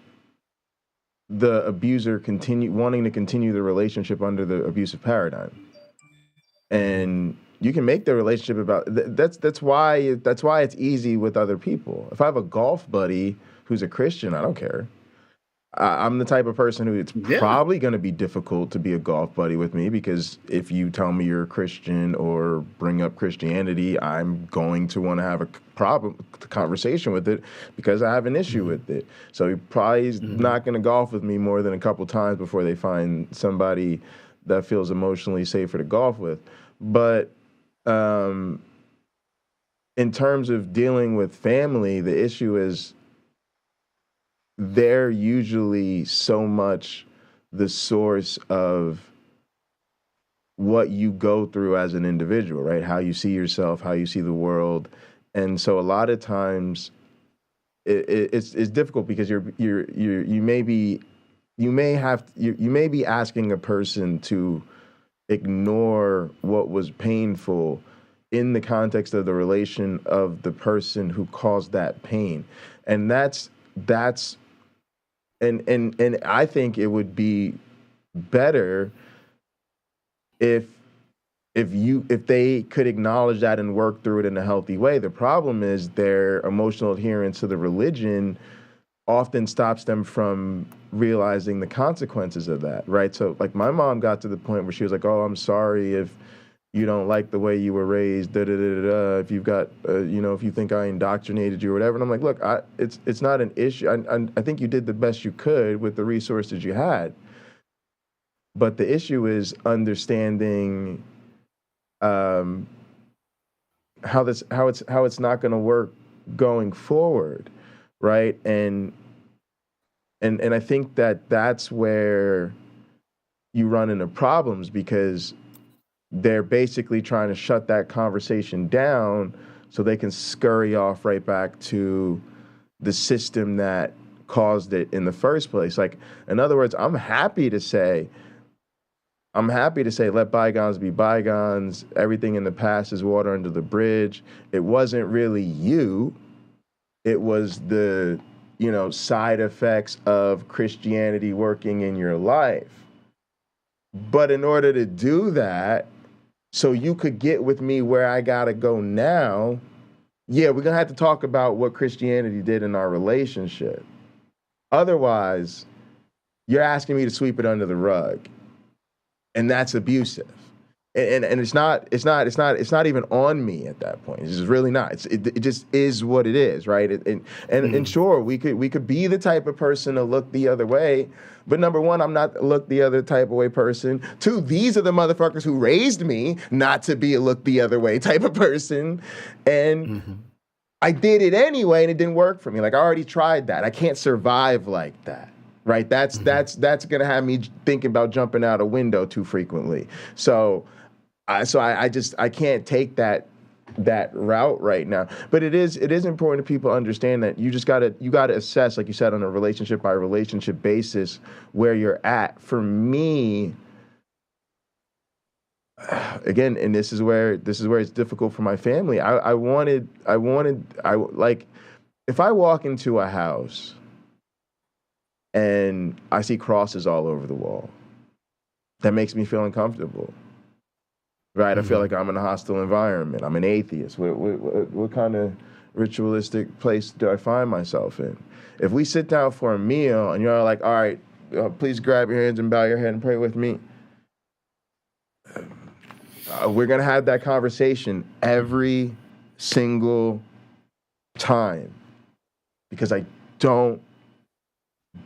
the abuser wanting to continue the relationship under the abusive paradigm. And you can make the relationship about that's why it's easy with other people. If I have a golf buddy who's a Christian, I don't care. I'm the type of person who it's probably going to be difficult to be a golf buddy with me, because if you tell me you're a Christian or bring up Christianity, I'm going to want to have a conversation with it because I have an issue with it. So he probably is not going to golf with me more than a couple times before they find somebody that feels emotionally safer to golf with. But in terms of dealing with family, the issue is they're usually so much the source of what you go through as an individual, right? How you see yourself, how you see the world. And so a lot of times it's difficult because you may be asking a person to ignore what was painful in the context of the relation of the person who caused that pain. And that's and I think it would be better if they could acknowledge that and work through it in a healthy way. The problem is their emotional adherence to the religion often stops them from realizing the consequences of that, right? So like my mom got to the point where she was like, "Oh, I'm sorry if you don't like the way you were raised, if you've got, if you think I indoctrinated you or whatever." And I'm like, look, it's not an issue. I think you did the best you could with the resources you had. But the issue is understanding how it's not going to work going forward, right? And I think that's where you run into problems, because they're basically trying to shut that conversation down so they can scurry off right back to the system that caused it in the first place. Like, in other words, I'm happy to say, let bygones be bygones. Everything in the past is water under the bridge. It wasn't really you. It was the, side effects of Christianity working in your life. But in order to do that, so you could get with me where I gotta go now, we're gonna have to talk about what Christianity did in our relationship. Otherwise, you're asking me to sweep it under the rug, and that's abusive. And it's not even on me at that point. It's just really not. It just is what it is, right? And sure, we could be the type of person to look the other way, but number one, I'm not a look the other type of way person. Two, these are the motherfuckers who raised me not to be a look the other way type of person, and I did it anyway, and it didn't work for me. Like, I already tried that. I can't survive like that. Right? That's gonna have me thinking about jumping out a window too frequently. So I can't take that route right now. But it is important that people understand that you gotta assess, like you said, on a relationship by relationship basis where you're at. For me, again, and this is where it's difficult for my family. I wanted if I walk into a house and I see crosses all over the wall, that makes me feel uncomfortable. Right? I feel like I'm in a hostile environment. I'm an atheist. What kind of ritualistic place do I find myself in? If we sit down for a meal and you're like, all right, please grab your hands and bow your head and pray with me, we're going to have that conversation every single time, because I don't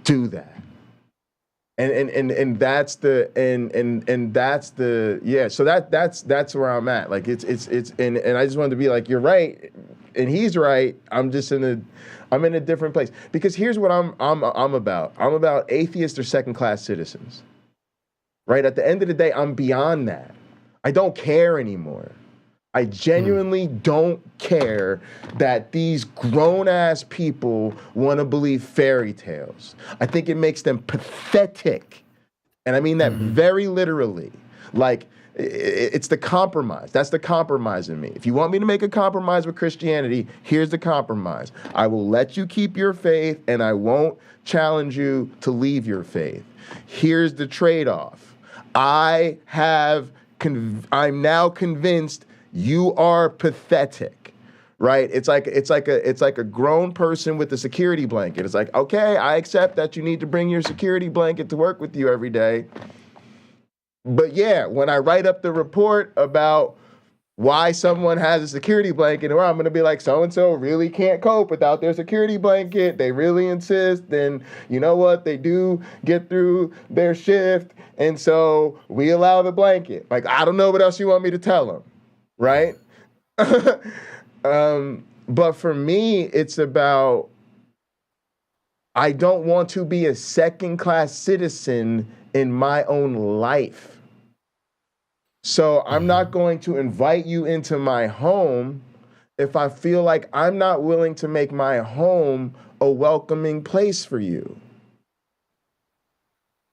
do that. And that's the so that's where I'm at. Like it's and I just wanted to be like, you're right and he's right. I'm in a different place, because here's what I'm about. I'm about atheists or second-class citizens. Right? At the end of the day, I'm beyond that. I don't care anymore. I genuinely don't care that these grown-ass people want to believe fairy tales. I think it makes them pathetic. And I mean that very literally. Like, it's the compromise. That's the compromise in me. If you want me to make a compromise with Christianity, here's the compromise. I will let you keep your faith, and I won't challenge you to leave your faith. Here's the trade-off. I'm now convinced you are pathetic, right? It's like a grown person with a security blanket. It's like, okay, I accept that you need to bring your security blanket to work with you every day. But yeah, when I write up the report about why someone has a security blanket, or I'm going to be like, so-and-so really can't cope without their security blanket. They really insist. Then you know what? They do get through their shift. And so we allow the blanket. Like, I don't know what else you want me to tell them. Right? But for me, it's about, I don't want to be a second-class citizen in my own life. So I'm not going to invite you into my home if I feel like I'm not willing to make my home a welcoming place for you.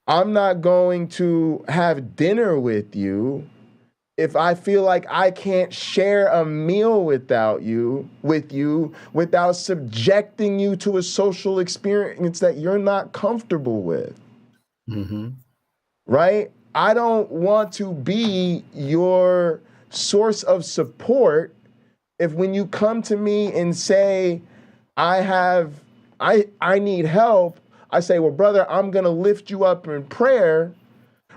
I'm not going to have dinner with you if I feel like I can't share a meal without you without subjecting you to a social experience that you're not comfortable with. Mm-hmm. Right? I don't want to be your source of support if when you come to me and say, I need help, I say, well, brother, I'm going to lift you up in prayer,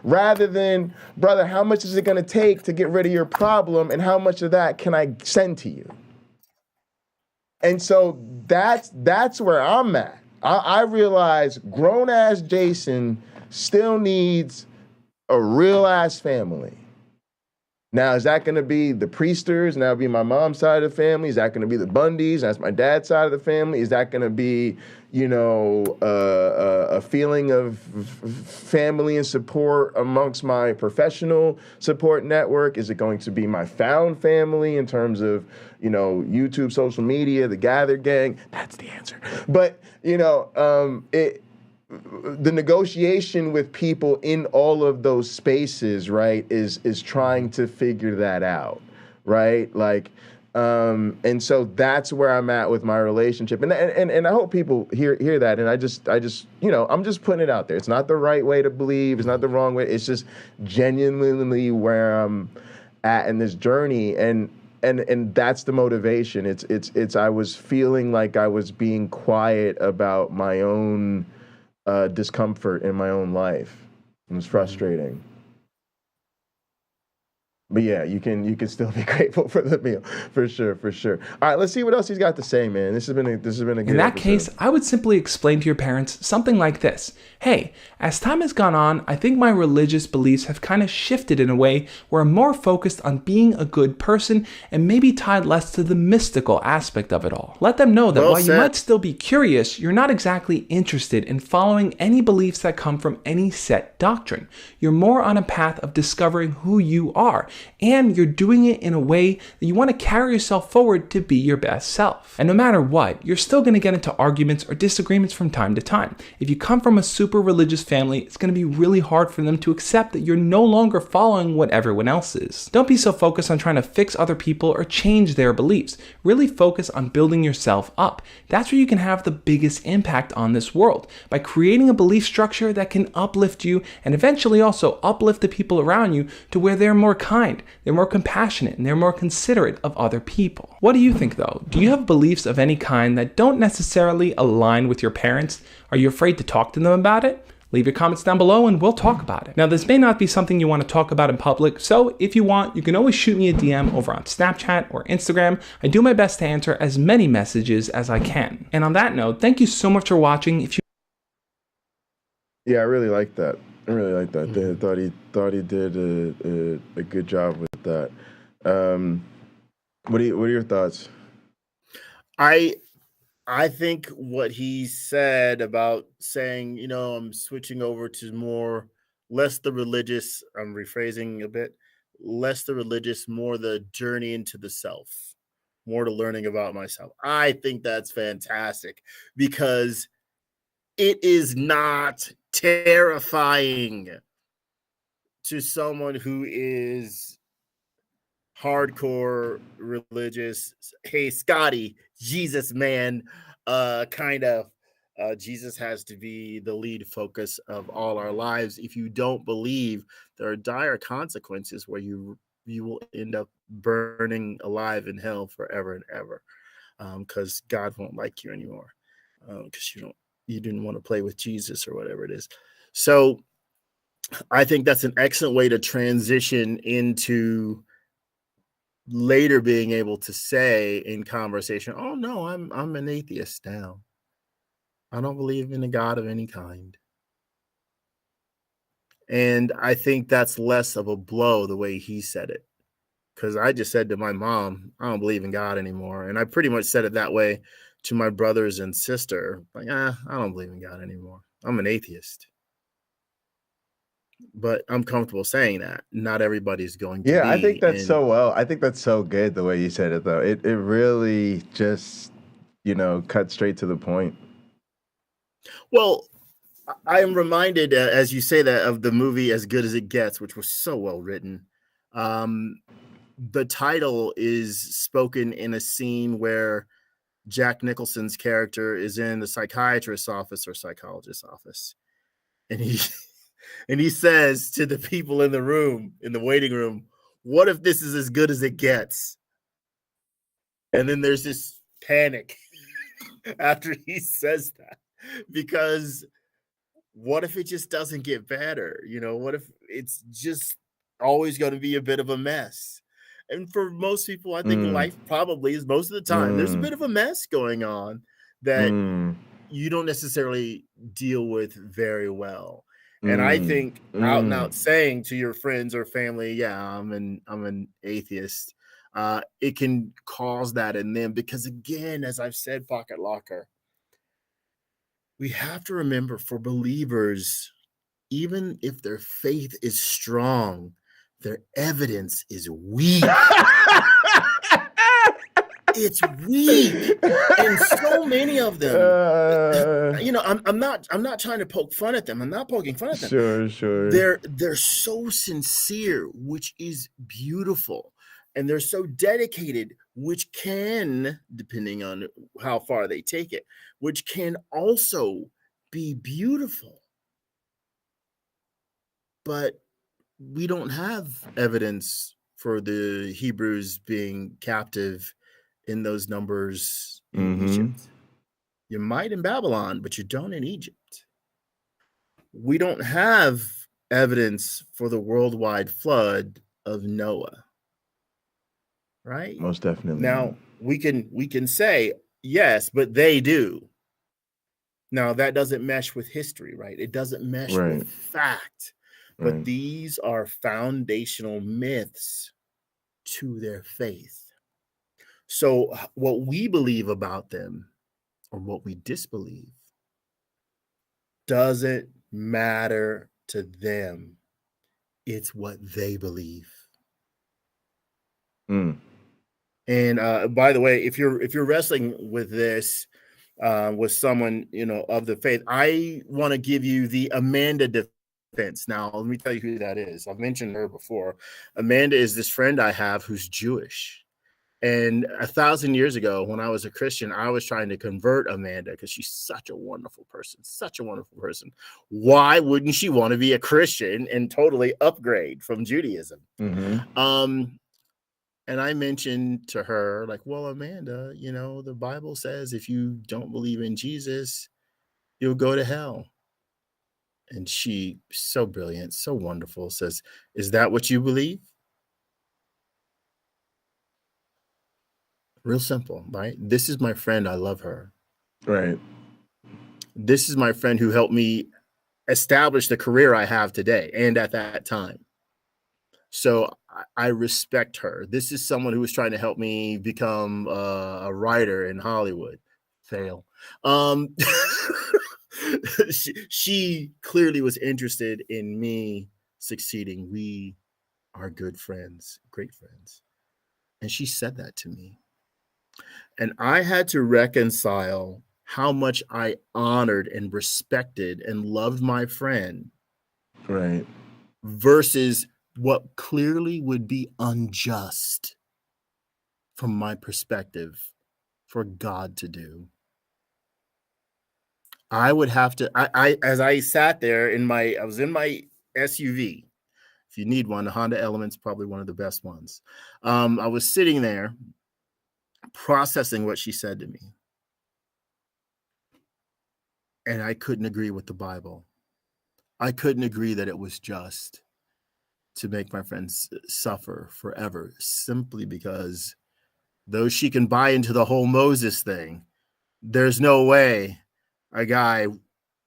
rather than, brother, how much is it going to take to get rid of your problem, and how much of that can I send to you? And so that's where I'm at. I realize grown-ass Jason still needs a real-ass family. Now, is that going to be the Priesters? Now, be my mom's side of the family? Is that going to be the Bundys? That's my dad's side of the family. Is that going to be, a feeling of family and support amongst my professional support network? Is it going to be my found family in terms of, YouTube, social media, the Gather Gang? That's the answer. But, the negotiation with people in all of those spaces, right, is trying to figure that out, right? Like, and so that's where I'm at with my relationship, and I hope people hear that. And I just, I'm just putting it out there. It's not the right way to believe. It's not the wrong way. It's just genuinely where I'm at in this journey, and that's the motivation. It's I was feeling like I was being quiet about my own discomfort in my own life. It was frustrating. But yeah, you can still be grateful for the meal, for sure. All right, let's see what else he's got to say, man. This has been a good In that episode. case, I would simply explain to your parents something like this. Hey, as time has gone on, I think my religious beliefs have kind of shifted in a way where I'm more focused on being a good person and maybe tied less to the mystical aspect of it all. Let them know that while you might still be curious, you're not exactly interested in following any beliefs that come from any set doctrine. You're more on a path of discovering who you are, and you're doing it in a way that you want to carry yourself forward to be your best self. And no matter what, you're still going to get into arguments or disagreements from time to time. If you come from a super religious family, it's going to be really hard for them to accept that you're no longer following what everyone else is. Don't be so focused on trying to fix other people or change their beliefs. Really focus on building yourself up. That's where you can have the biggest impact on this world, by creating a belief structure that can uplift you and eventually also uplift the people around you to where they're more kind, they're more compassionate, and they're more considerate of other people. What do you think though? Do you have beliefs of any kind that don't necessarily align with your parents? Are you afraid to talk to them about it? Leave your comments down below and we'll talk about it. Now, this may not be something you want to talk about in public, so if you want, you can always shoot me a DM over on Snapchat or Instagram. I do my best to answer as many messages as I can. And on that note, thank you so much for watching. Yeah, I really like that. I thought he did a good job with that. What are your thoughts? I think what he said about saying, I'm switching over to less the religious, I'm rephrasing a bit, less the religious, more the journey into the self, more to learning about myself. I think that's fantastic, because it is not terrifying to someone who is hardcore religious, hey Scotty, Jesus man, kind of Jesus has to be the lead focus of all our lives. If you don't believe, there are dire consequences where you will end up burning alive in hell forever and ever, because God won't like you anymore, because you didn't want to play with Jesus or whatever it is. So I think that's an excellent way to transition into later being able to say in conversation, oh no, I'm an atheist now. I don't believe in a God of any kind. And I think that's less of a blow the way he said it. Because I just said to my mom, I don't believe in God anymore. And I pretty much said it that way to my brothers and sister. Like, I don't believe in God anymore. I'm an atheist. But I'm comfortable saying that. Not everybody's going to be. Yeah, I think that's I think that's so good the way you said it, though. It really just, cut straight to the point. Well, I am reminded, as you say that, of the movie As Good as It Gets, which was so well written. The title is spoken in a scene where Jack Nicholson's character is in the psychiatrist's office or psychologist's office. And he says to the people in the room, in the waiting room, what if this is as good as it gets? And then there's this panic after he says that, because what if it just doesn't get better? What if it's just always going to be a bit of a mess? And for most people, I think life probably is, most of the time, there's a bit of a mess going on that you don't necessarily deal with very well. And I think out and out saying to your friends or family, yeah, I'm an atheist, it can cause that in them. Because again, as I've said, Pocket Locker, we have to remember, for believers, even if their faith is strong, their evidence is weak. It's weak, and so many of them. I'm not trying to poke fun at them. I'm not poking fun at them. Sure. They're so sincere, which is beautiful, and they're so dedicated, which can, depending on how far they take it, which can also be beautiful. But we don't have evidence for the Hebrews being captive in those numbers in Egypt. You might in Babylon, but you don't in Egypt. We don't have evidence for the worldwide flood of Noah. Right? Most definitely. Now, we can say, yes, but they do. Now, that doesn't mesh with history, right? It doesn't mesh with fact. But these are foundational myths to their faith. So what we believe about them, or what we disbelieve, doesn't matter to them. It's what they believe. And by the way, if you're wrestling with this with someone of the faith, I want to give you the Amanda defense. Now, let me tell you who that is. I've mentioned her before. Amanda is this friend I have who's Jewish. And 1,000 years ago, when I was a Christian, I was trying to convert Amanda because she's such a wonderful person. Why wouldn't she want to be a Christian and totally upgrade from Judaism? And I mentioned to her, like, well, Amanda, the Bible says if you don't believe in Jesus, you'll go to hell. And she, so brilliant, so wonderful, says, is that what you believe? Real simple, right? This is my friend. I love her. Right. This is my friend who helped me establish the career I have today and at that time. So I respect her. This is someone who was trying to help me become a writer in Hollywood. Fail. She clearly was interested in me succeeding. We are good friends, great friends. And she said that to me. And I had to reconcile how much I honored and respected and loved my friend. Right. versus what clearly would be unjust from my perspective for God to do. I would have to, as I sat there I was in my SUV. If you need one, the Honda Element's probably one of the best ones. I was sitting there processing what she said to me. And I couldn't agree with the Bible. I couldn't agree that it was just to make my friends suffer forever, simply because though she can buy into the whole Moses thing, there's no way a guy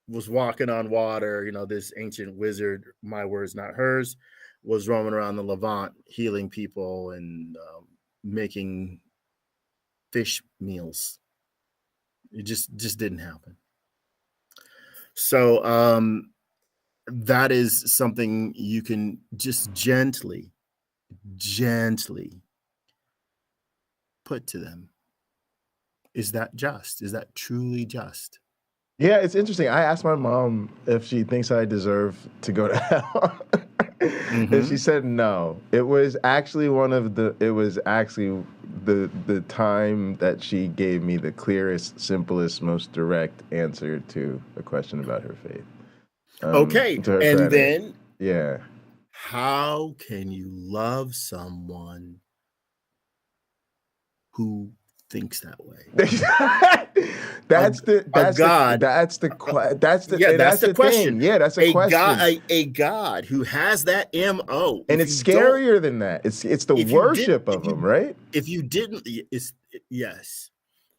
was walking on water, this ancient wizard, my words, not hers, was roaming around the Levant, healing people and making fish meals. It just didn't happen. So that is something you can just gently put to them. Is that just? Is that truly just? Yeah, it's interesting. I asked my mom if she thinks I deserve to go to hell. And she said no. It was actually the time that she gave me the clearest, simplest, most direct answer to a question about her faith. Okay. And credit. Then yeah. How can you love someone who thinks that way? That's the question. Yeah, that's a question. A God who has that MO, and it's scarier than that. It's the worship of him, right? If you didn't, yes.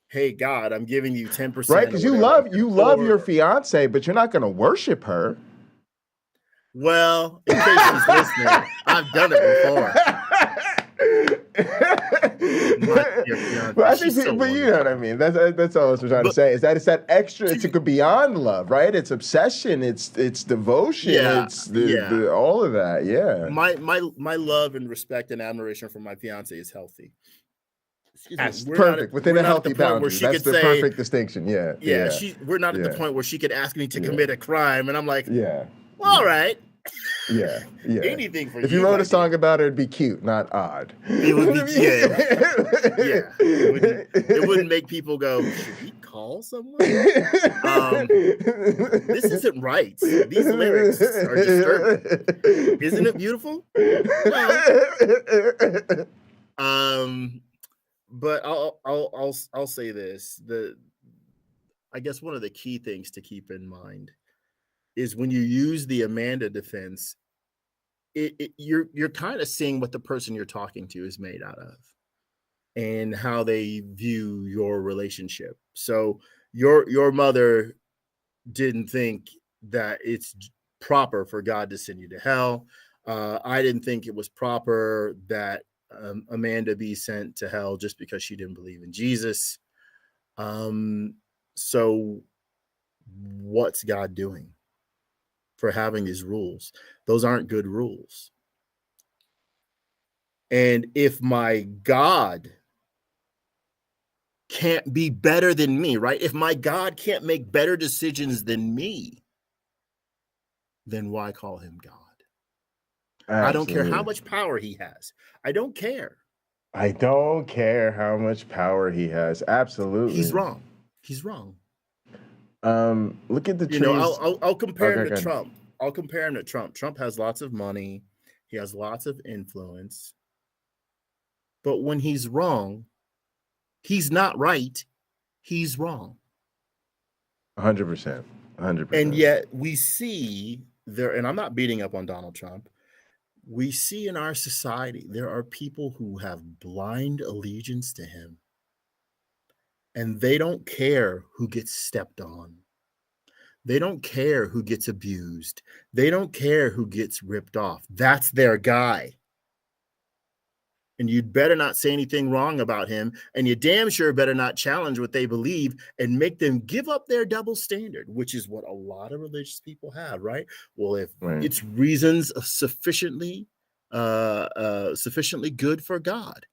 Hey God, I'm giving you 10%. Right, because you love your fiance, but you're not going to worship her. Well, in case she's listening, I've done it before. But you know what I mean. That's all I was trying to say. Is that it's that extra? It's beyond love, right? It's obsession. It's devotion. Yeah, it's the all of that. Yeah. My love and respect and admiration for my fiance is healthy. That's perfect within a healthy boundary. That's the perfect distinction. Yeah. Yeah. We're not at the point where she could ask me to commit a crime, and I'm like, all right. Yeah. Anything for you. If you wrote a song about her, it'd be cute, not odd. It would be It wouldn't make people go, should we call someone? This isn't right. These lyrics are disturbing. Isn't it beautiful? Well, but I'll say this. I guess one of the key things to keep in mind is when you use the Amanda defense, you're kind of seeing what the person you're talking to is made out of and how they view your relationship. So your mother didn't think that it's proper for God to send you to hell. I didn't think it was proper that Amanda be sent to hell just because she didn't believe in Jesus. So what's God doing for having these rules? Those aren't good rules. And if my God can't be better than me, right? If my God can't make better decisions than me, then why call him God? Absolutely. I don't care how much power he has. I don't care. I don't care how much power he has. Absolutely. He's wrong. Look at the trees. I'll compare him to Trump. I'll compare him to Trump. Trump has lots of money. He has lots of influence. But when he's wrong, he's not right. He's wrong. 100%. 100%. And yet we see there, and I'm not beating up on Donald Trump. We see in our society, there are people who have blind allegiance to him. And they don't care who gets stepped on. They don't care who gets abused. They don't care who gets ripped off. That's their guy. And you'd better not say anything wrong about him. And you damn sure better not challenge what they believe and make them give up their double standard, which is what a lot of religious people have, right? Well, if it's reasons sufficiently good for God,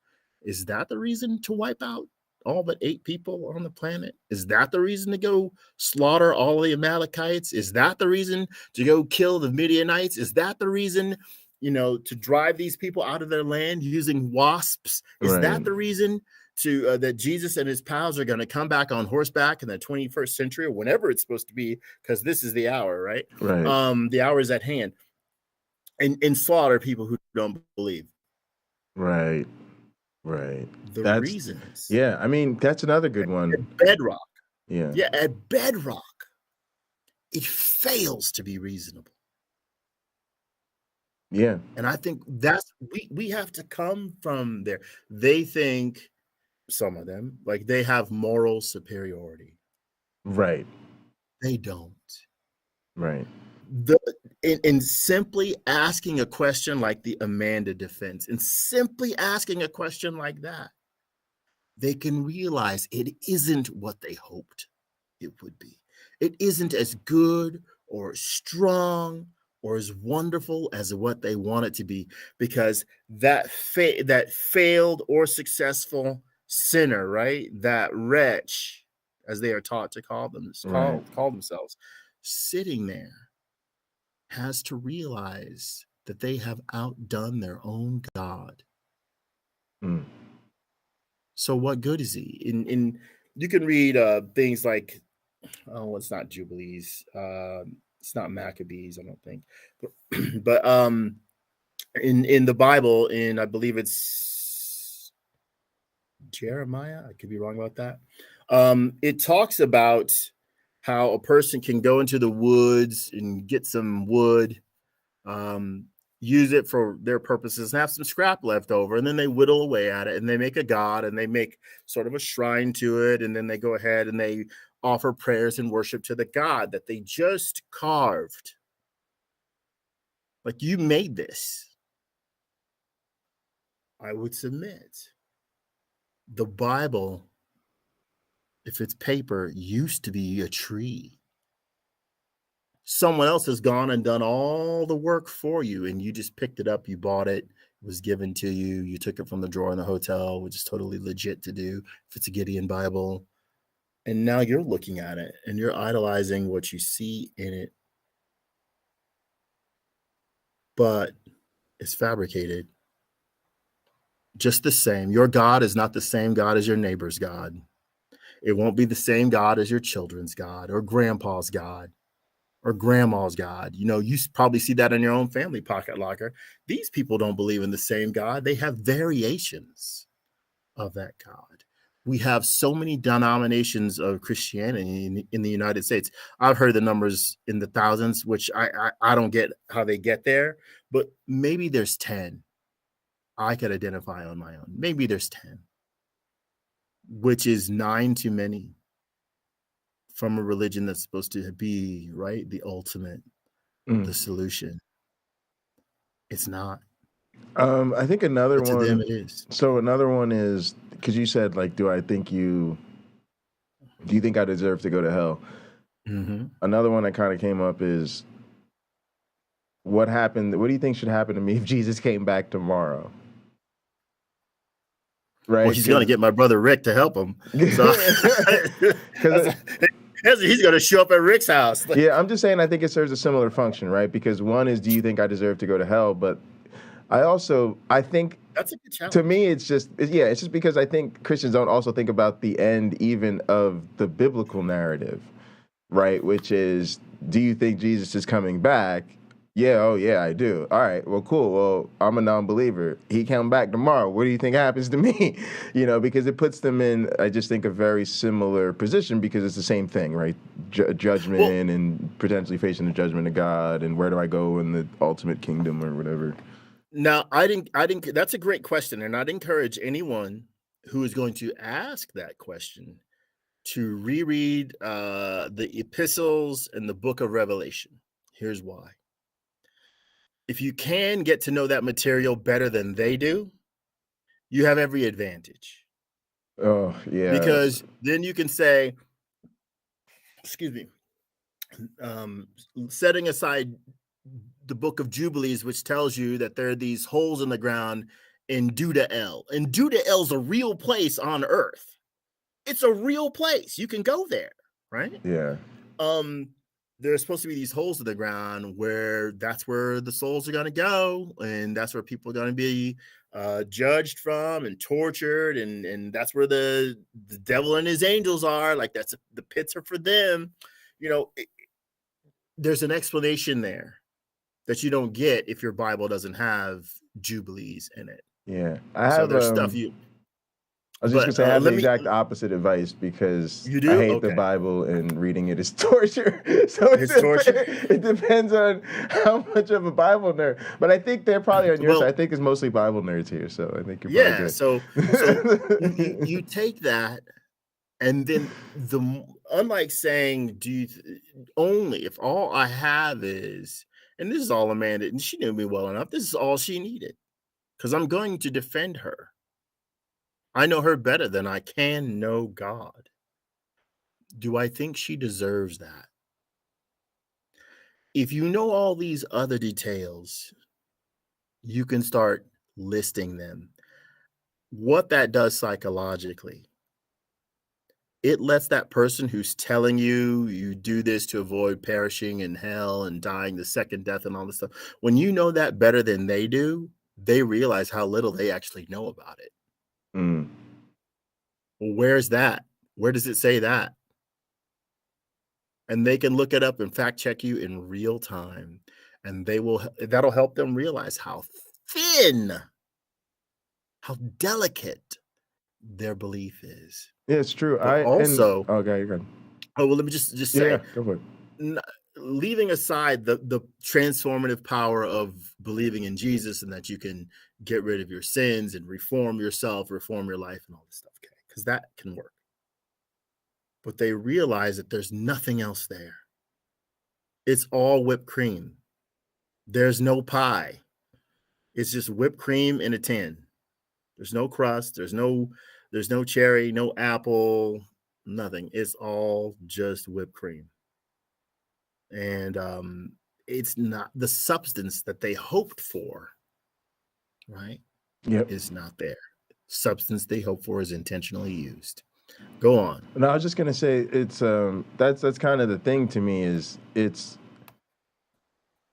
is that the reason to wipe out all but 8 people on the planet? Is that the reason to go slaughter all the Amalekites? Is that the reason to go kill the Midianites? Is that the reason, to drive these people out of their land using wasps? Is that the reason to that Jesus and his pals are going to come back on horseback in the 21st century or whenever it's supposed to be? Because this is the hour, right? The hour is at hand, and slaughter people who don't believe. Right. The reasons. Yeah, I mean, that's another good one. At bedrock. Yeah, at bedrock, it fails to be reasonable. Yeah. And I think that's we have to come from there. They think, some of them, like they have moral superiority. Right. They don't. Right. In simply asking a question like the Amanda defense, and simply asking a question like that, they can realize it isn't what they hoped it would be. It isn't as good or strong or as wonderful as what they want it to be, because that failed or successful sinner, right? That wretch, as they are taught to call themselves, sitting there has to realize that they have outdone their own God. So what good is he? In you can read things like, it's not Jubilees, it's not Maccabees, I don't think, but in the Bible, in I believe it's Jeremiah, I could be wrong about that. It talks about how a person can go into the woods and get some wood, use it for their purposes and have some scrap left over, and then they whittle away at it and they make a god and they make sort of a shrine to it, and then they go ahead and they offer prayers and worship to the god that they just carved. Like, you made this. I would submit the Bible, if it's paper, used to be a tree. Someone else has gone and done all the work for you, and you just picked it up, you bought it, it was given to you, you took it from the drawer in the hotel, which is totally legit to do if it's a Gideon Bible. And now you're looking at it and you're idolizing what you see in it. But it's fabricated. Just the same. Your God is not the same God as your neighbor's God. It won't be the same God as your children's God or grandpa's God or grandma's God. You probably see that in your own family pocket locker. These people don't believe in the same God. They have variations of that God. We have so many denominations of Christianity in the United States. I've heard the numbers in the thousands, which I don't get how they get there, but maybe there's 10 I could identify on my own. Maybe there's 10, which is 9 too many from a religion that's supposed to be, right, the ultimate, the solution. It's not. I think another But to one. them it is. So another one is, because you said, like, do you think I deserve to go to hell? Mm-hmm. Another one that kind of came up is, what do you think should happen to me if Jesus came back tomorrow? Right? Well, he's going to get my brother Rick to help him. So he's going to show up at Rick's house. Yeah, I'm just saying, I think it serves a similar function, right? Because one is, do you think I deserve to go to hell? But I think that's a good challenge. To me, it's just because I think Christians don't also think about the end even of the biblical narrative, right? Which is, do you think Jesus is coming back? Yeah, oh yeah, I do. All right, well, cool. Well, I'm a non-believer. He come back tomorrow. What do you think happens to me? Because it puts them in, I just think, a very similar position, because it's the same thing, right? Judgment and potentially facing the judgment of God, and where do I go in the ultimate kingdom or whatever. Now, I think that's a great question, and I'd encourage anyone who is going to ask that question to reread the epistles and the book of Revelation. Here's why. If you can get to know that material better than they do, you have every advantage. Oh, yeah. Because then you can say, setting aside the book of Jubilees, which tells you that there are these holes in the ground in Duda El. And Duda El is a real place on earth. It's a real place. You can go there, right? Yeah. There's supposed to be these holes in the ground where that's where the souls are going to go, and that's where people are going to be judged from and tortured, and that's where the devil and his angels are. Like the pits are for them. There's an explanation there that you don't get if your Bible doesn't have jubilees in it. Yeah. There's stuff you. I was just gonna say I have the exact opposite advice because you do? I hate the Bible and reading it is torture. So it's torture. It depends on how much of a Bible nerd. But I think they're probably on your side. I think it's mostly Bible nerds here, so I think you're probably good. So you take that, and then unlike saying, only if all I have is, and this is all Amanda, and she knew me well enough. This is all she needed, because I'm going to defend her. I know her better than I can know God. Do I think she deserves that? If you know all these other details, you can start listing them. What that does psychologically, it lets that person who's telling you do this to avoid perishing in hell and dying the second death and all this stuff, when you know that better than they do, they realize how little they actually know about it. Mm. Well, where's that? Where does it say that? And they can look it up and fact check you in real time, and that'll help them realize how thin, how delicate their belief is. Yeah, it's true. Okay, you're good. Oh, well, let me just say, yeah, go for it. Leaving aside the transformative power of believing in Jesus and that you can get rid of your sins and reform yourself, reform your life and all this stuff, okay? Because that can work. But they realize that there's nothing else there. It's all whipped cream. There's no pie. It's just whipped cream in a tin. There's no crust. There's no cherry, no apple, nothing. It's all just whipped cream. And it's not the substance that they hoped for, right? Yep. Is not there. Substance they hope for is intentionally used. Go on. No, I was just gonna say it's that's kind of the thing to me is it's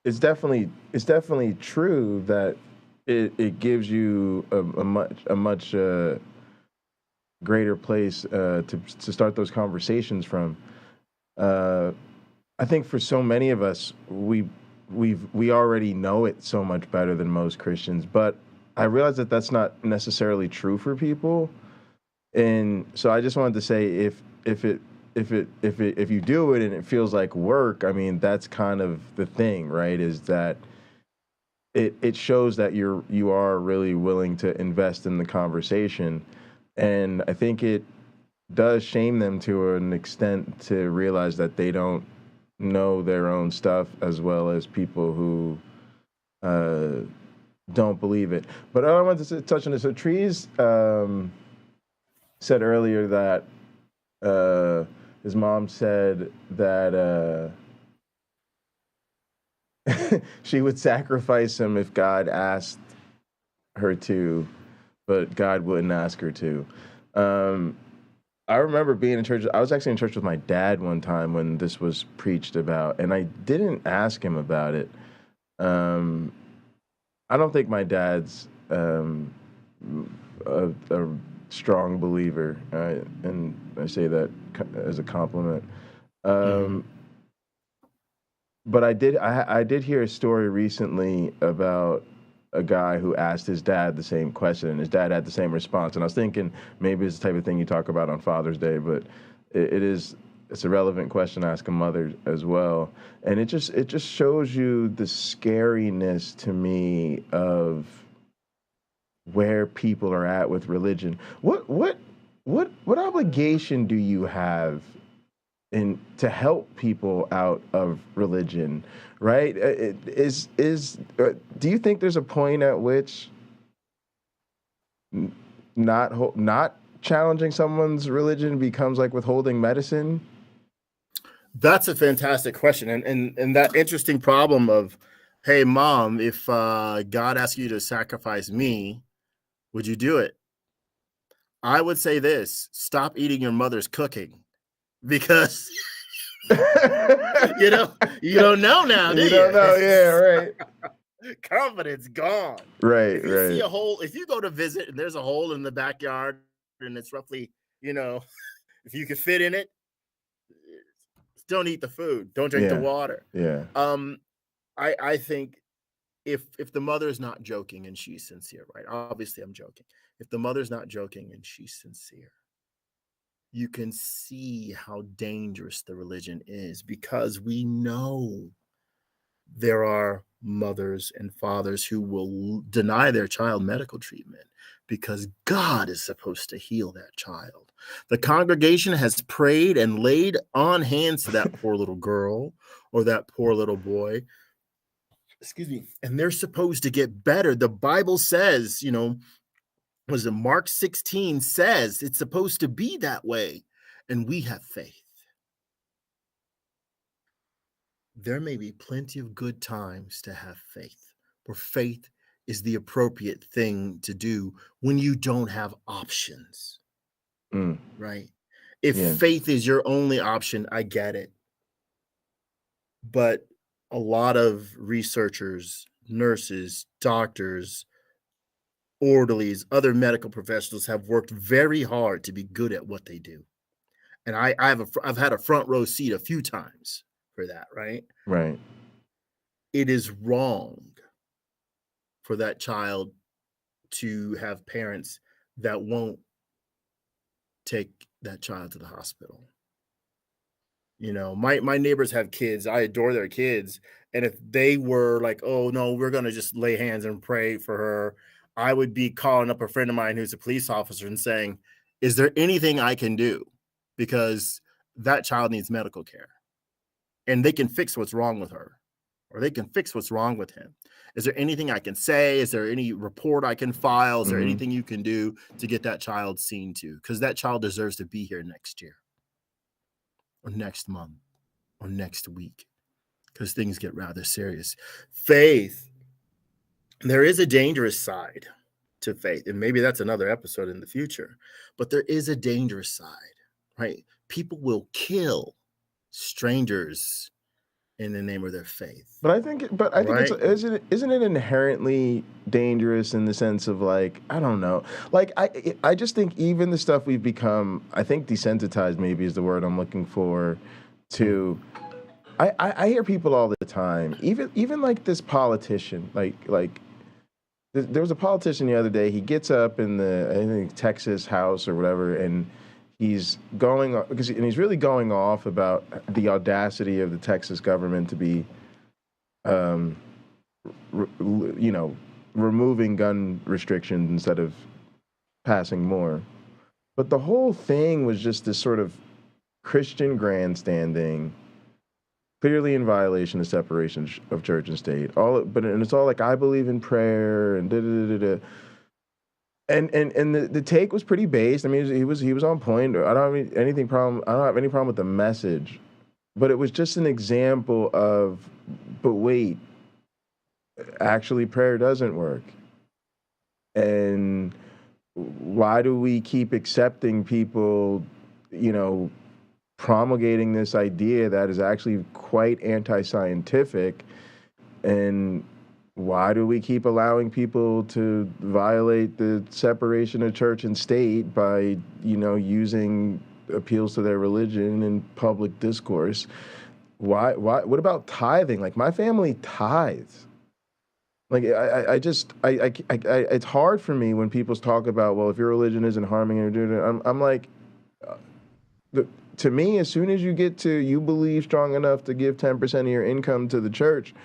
definitely true that it gives you a much greater place to start those conversations from. I think for so many of us, we already know it so much better than most Christians, but I realize that that's not necessarily true for people. And so I just wanted to say if you do it and it feels like work, I mean, that's kind of the thing, right? Is that it shows that you are really willing to invest in the conversation. And I think it does shame them to an extent to realize that they don't know their own stuff as well as people who don't believe it. But I wanted to touch on this. So Trees said earlier that his mom said that she would sacrifice him if God asked her to, but God wouldn't ask her to. I remember being in church. I was actually in church with my dad one time when this was preached about, and I didn't ask him about it. I don't think my dad's a strong believer, and I say that as a compliment. But I did hear a story recently about a guy who asked his dad the same question, and his dad had the same response. And I was thinking maybe it's the type of thing you talk about on Father's Day, but it's a relevant question to ask a mother as well. And it just shows you the scariness to me of where people are at with religion. What obligation do you have to help people out of religion, right? Do you think there's a point at which not challenging someone's religion becomes like withholding medicine? That's a fantastic question, and that interesting problem of, hey, Mom, if God asked you to sacrifice me, would you do it? I would say this: stop eating your mother's cooking, because you don't know now, do you? You don't know, yeah, right. Confidence gone. Right, If you see right. a hole, if you go to visit and there's a hole in the backyard and it's roughly, if you could fit in it, don't eat the food. Don't drink the Yeah, water. yeah. I think if the mother's not joking and she's sincere, right? Obviously, I'm joking. If the mother's not joking and she's sincere, you can see how dangerous the religion is, because we know there are mothers and fathers who will deny their child medical treatment because God is supposed to heal that child. The congregation has prayed and laid on hands to that poor little girl or that poor little boy. Excuse me. And they're supposed to get better. The Bible says, was it Mark 16 says it's supposed to be that way. And we have faith. There may be plenty of good times to have faith, where faith is the appropriate thing to do when you don't have options, right? If faith is your only option, I get it. But a lot of researchers, nurses, doctors, orderlies, other medical professionals have worked very hard to be good at what they do. And I've had a front row seat a few times for that, right? Right. It is wrong for that child to have parents that won't take that child to the hospital. My neighbors have kids. I adore their kids. And if they were like, oh, no, we're going to just lay hands and pray for her, I would be calling up a friend of mine who's a police officer and saying, is there anything I can do? Because that child needs medical care. And they can fix what's wrong with her, or they can fix what's wrong with him. Is there anything I can say? Is there any report I can file? Is there anything you can do to get that child seen to? Because that child deserves to be here next year, or next month, or next week, because things get rather serious. Faith, there is a dangerous side to faith, and maybe that's another episode in the future, but there is a dangerous side, right? People will kill strangers in the name of their faith. But I think isn't it inherently dangerous in the sense of, like, I don't know, like I just think even the stuff we've become, I think desensitized maybe is the word I'm looking for, to. I hear people all the time, even like this politician, like there was a politician the other day. He gets up in the, I think, Texas House or whatever, and he's he's really going off about the audacity of the Texas government to be, removing gun restrictions instead of passing more. But the whole thing was just this sort of Christian grandstanding, clearly in violation of separation of church and state. And it's all like, I believe in prayer and da da da da. And the take was pretty based. I mean, he was on point. I don't have any problem with the message, but it was just an example of, but wait, actually prayer doesn't work. And why do we keep accepting people, promulgating this idea that is actually quite anti-scientific? And why do we keep allowing people to violate the separation of church and state by, using appeals to their religion in public discourse? Why? What about tithing? Like, my family tithes. Like, it's hard for me when people talk about, well, if your religion isn't harming you, I'm like, to me, as soon as you believe strong enough to give 10% of your income to the church,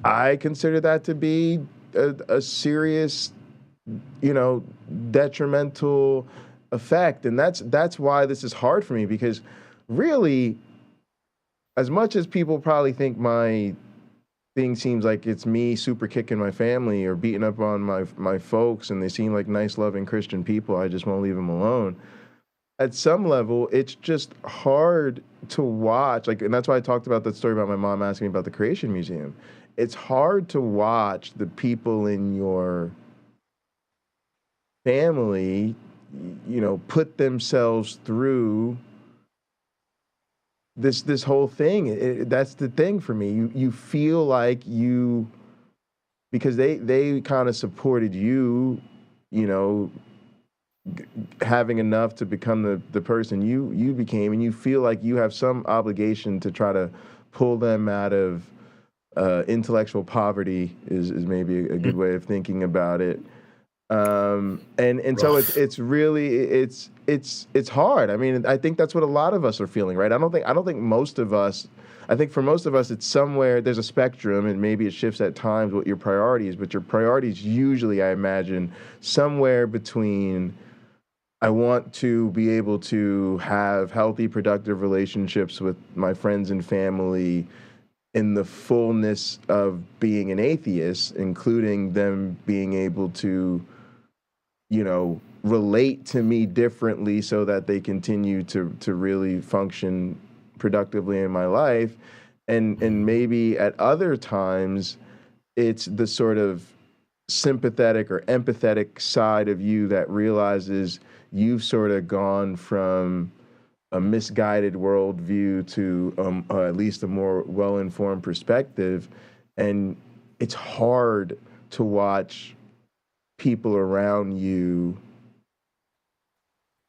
I consider that to be a serious, detrimental effect. And that's why this is hard for me, because really, as much as people probably think my thing seems like it's me super kicking my family or beating up on my folks, and they seem like nice, loving Christian people, I just won't leave them alone. At some level, it's just hard to watch. Like, and that's why I talked about that story about my mom asking me about the Creation Museum. It's hard to watch the people in your family put themselves through this whole thing. That's the thing for me. You feel like because they kind of supported you, having enough to become the person you became, and you feel like you have some obligation to try to pull them out of intellectual poverty is maybe a good way of thinking about it. And so it's really it's hard. I mean, I think that's what a lot of us are feeling, right? I don't think most of us. I think for most of us, it's somewhere there's a spectrum, and maybe it shifts at times what your priority is. But your priority is usually, I imagine, somewhere between I want to be able to have healthy, productive relationships with my friends and family in the fullness of being an atheist, including them being able to, relate to me differently so that they continue to really function productively in my life. And maybe at other times, it's the sort of sympathetic or empathetic side of you that realizes you've sort of gone from a misguided worldview to at least a more well-informed perspective. And it's hard to watch people around you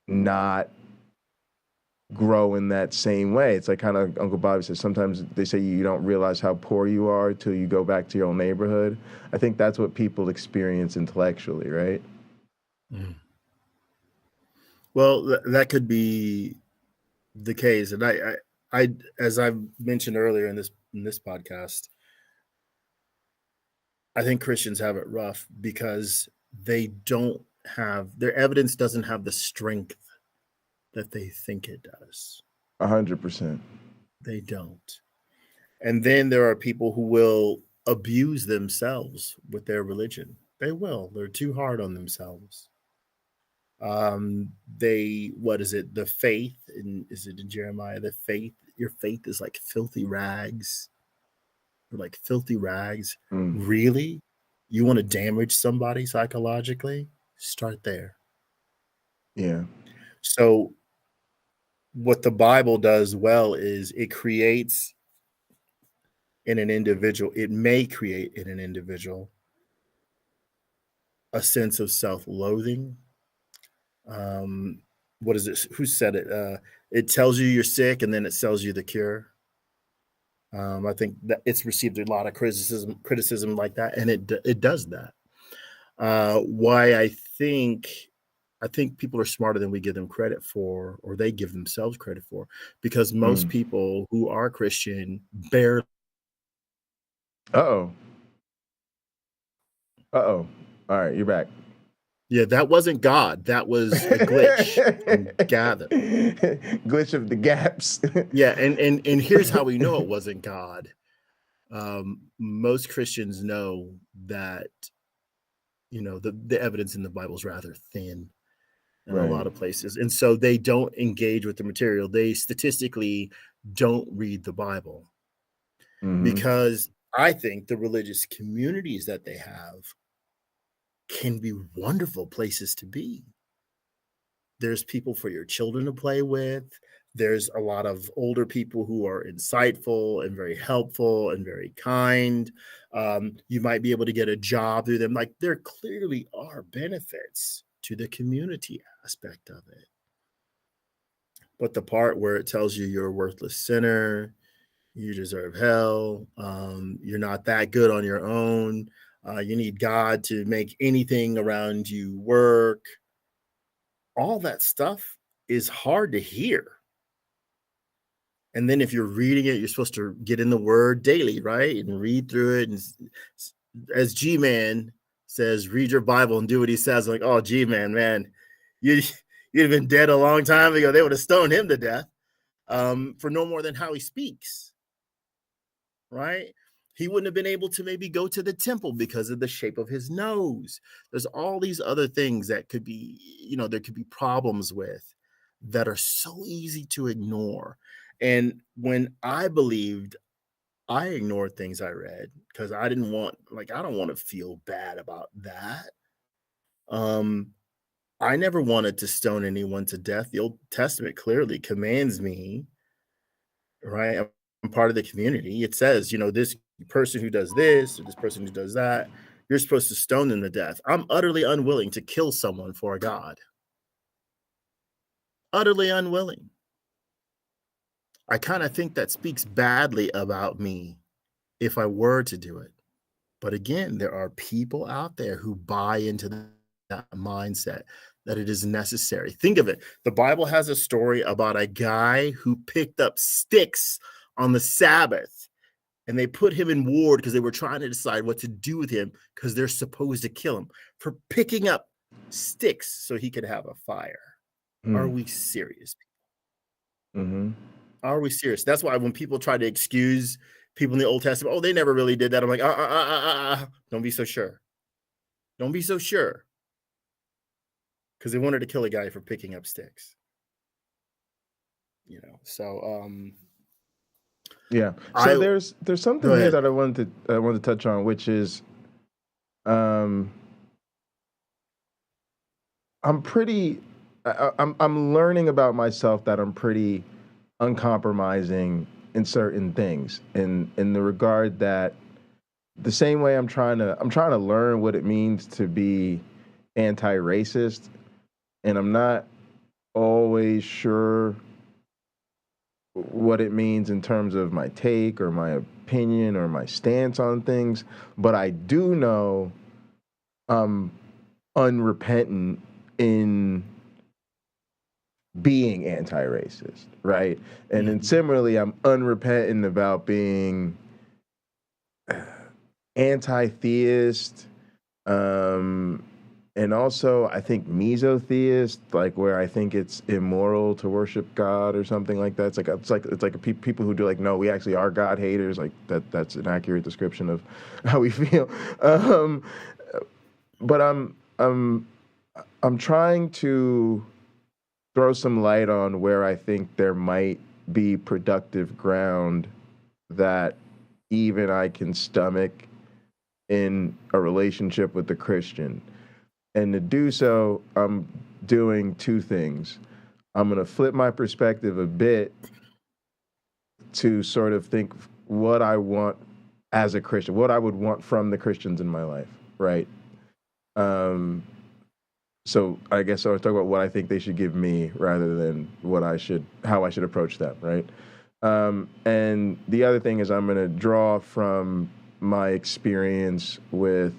not grow in that same way. It's like kind of Uncle Bobby says, sometimes they say you don't realize how poor you are till you go back to your own neighborhood. I think that's what people experience intellectually, right? Mm. Well, that could be the case. And I as I've mentioned earlier in this podcast, I think Christians have it rough because they don't have, their evidence doesn't have the strength that they think it does. 100%. They don't. And then there are people who will abuse themselves with their religion. They will. They're too hard on themselves. What is it? The faith, is it in Jeremiah? The faith, your faith is like filthy rags. Like filthy rags. Really? You want to damage somebody psychologically? Start there. Yeah. So what the Bible does well is it creates in an individual, it may create in an individual a sense of self-loathing. What is it? Who said it? It tells you you're sick and then it sells you the cure. I think that it's received a lot of criticism like that, and it does that. Why I think people are smarter than we give them credit for, or they give themselves credit for, because most people who are Christian barely. Uh-oh. All right, you're back. Yeah, that wasn't God. That was a glitch from Gather. Glitch of the gaps. Yeah, and here's how we know it wasn't God. Most Christians know that, the evidence in the Bible is rather thin in a lot of places. And so they don't engage with the material. They statistically don't read the Bible because I think the religious communities that they have can be wonderful places to be. There's people for your children to play with. There's a lot of older people who are insightful and very helpful and very kind. You might be able to get a job through them. Like, there clearly are benefits to the community aspect of it. But the part where it tells you you're a worthless sinner, you deserve hell, you're not that good on your own, you need God to make anything around you work, all that stuff is hard to hear. And then if you're reading it, you're supposed to get in the word daily, right? And read through it. And as G-Man says, read your Bible and do what he says. Like, oh, G-Man, man, you'd have been dead a long time ago. They would have stoned him to death for no more than how he speaks, right? He wouldn't have been able to maybe go to the temple because of the shape of his nose. There's all these other things that could be, there could be problems with that are so easy to ignore. And when I believed, I ignored things I read because I don't want to feel bad about that. I never wanted to stone anyone to death. The Old Testament clearly commands me, right? I'm part of the community. It says, this person who does this or this person who does that, you're supposed to stone them to death. I'm utterly unwilling to kill someone for a God. Utterly unwilling. I kind of think that speaks badly about me if I were to do it. But again, there are people out there who buy into that mindset that it is necessary. Think of it. The Bible has a story about a guy who picked up sticks on the Sabbath, and they put him in ward because they were trying to decide what to do with him because they're supposed to kill him for picking up sticks so he could have a fire. Are we serious? Mm-hmm. Are we serious? That's why when people try to excuse people in the Old Testament, oh, they never really did that. I'm like, don't be so sure. Don't be so sure. Because they wanted to kill a guy for picking up sticks. So yeah. So there's something here that I wanted to touch on, which is I'm learning about myself that I'm pretty uncompromising in certain things, in the regard that the same way I'm trying to learn what it means to be anti-racist, and I'm not always sure what it means in terms of my take or my opinion or my stance on things, but I do know I'm unrepentant in being anti-racist, right? And then similarly, I'm unrepentant about being anti-theist, and also I think mesotheist, like where I think it's immoral to worship God or something like that. It's like people who do like, no, we actually are God haters. Like that's an accurate description of how we feel. But I'm trying to throw some light on where I think there might be productive ground that even I can stomach in a relationship with a Christian. And to do so, I'm doing two things. I'm going to flip my perspective a bit to sort of think what I want as a Christian, what I would want from the Christians in my life, right? So I guess I was talking about what I think they should give me rather than how I should approach them, right? And the other thing is I'm going to draw from my experience with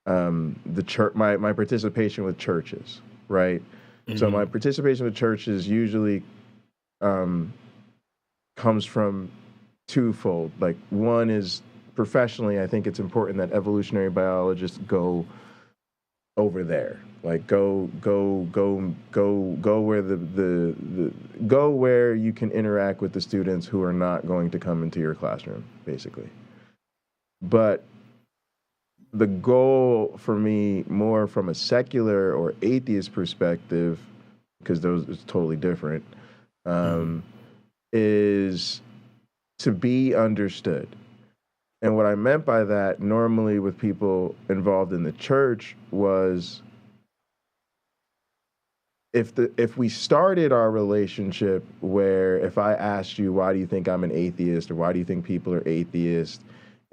the church, my participation with churches, right? Mm-hmm. So my participation with churches usually comes from twofold. Like one is professionally, I think it's important that evolutionary biologists go over there, like go where go where you can interact with the students who are not going to come into your classroom, basically. But the goal for me, more from a secular or atheist perspective, because those is totally different, is to be understood. And what I meant by that, normally with people involved in the church, was if we started our relationship where if I asked you, why do you think I'm an atheist, or why do you think people are atheists,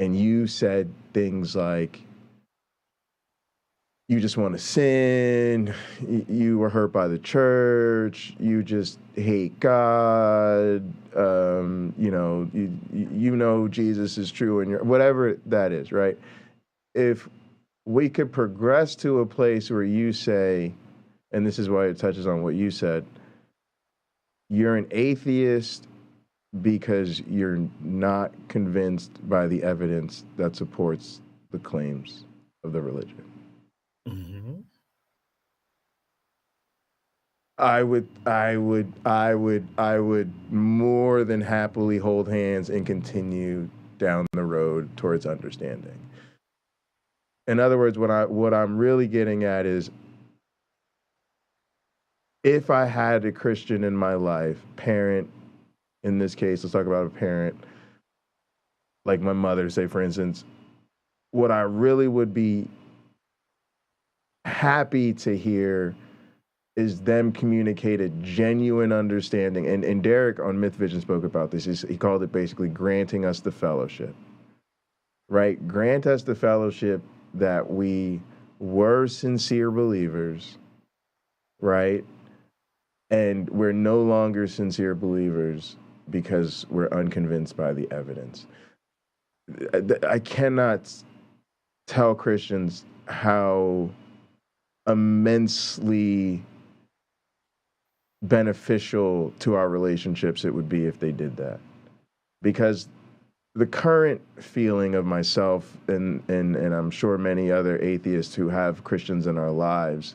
and you said things like, you just want to sin, you were hurt by the church, you just hate God, you know Jesus is true, and whatever that is, right? If we could progress to a place where you say, and this is why it touches on what you said, you're an atheist because you're not convinced by the evidence that supports the claims of the religion. Mm-hmm. I would more than happily hold hands and continue down the road towards understanding. In other words, what I'm really getting at is, if I had a Christian in my life, parent, in this case, let's talk about a parent, like my mother, say, for instance, what I really would be happy to hear is them communicate a genuine understanding. And Derek on Mythvision spoke about this. He called it basically granting us the fellowship, right? Grant us the fellowship that we were sincere believers, right? And we're no longer sincere believers because we're unconvinced by the evidence. I cannot tell Christians how immensely beneficial to our relationships it would be if they did that. Because the current feeling of myself and I'm sure many other atheists who have Christians in our lives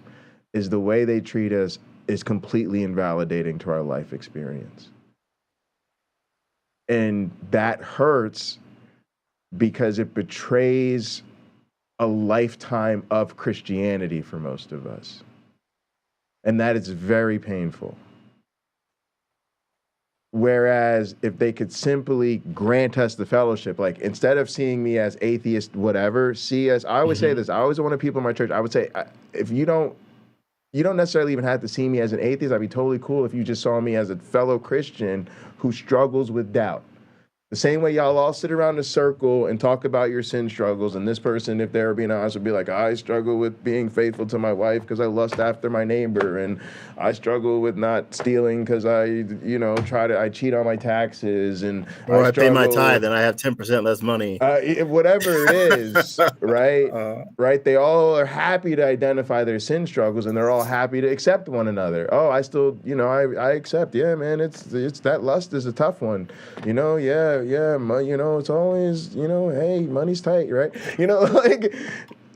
is the way they treat us is completely invalidating to our life experience. And that hurts because it betrays a lifetime of Christianity for most of us. And that is very painful. Whereas if they could simply grant us the fellowship, like instead of seeing me as atheist, whatever, see us, I always say this, I always want people in my church, I would say, if you don't necessarily even have to see me as an atheist, I'd be totally cool if you just saw me as a fellow Christian who struggles with doubt. The same way y'all all sit around a circle and talk about your sin struggles, and this person, if they were being honest, would be like, I struggle with being faithful to my wife because I lust after my neighbor, and I struggle with not stealing because I cheat on my taxes, and I pay my tithe and I have 10% less money. Whatever it is, right? Right? They all are happy to identify their sin struggles, and they're all happy to accept one another. Oh, I still, I accept. Yeah, man, it's that lust is a tough one. It's always, hey, money's tight, right? Like,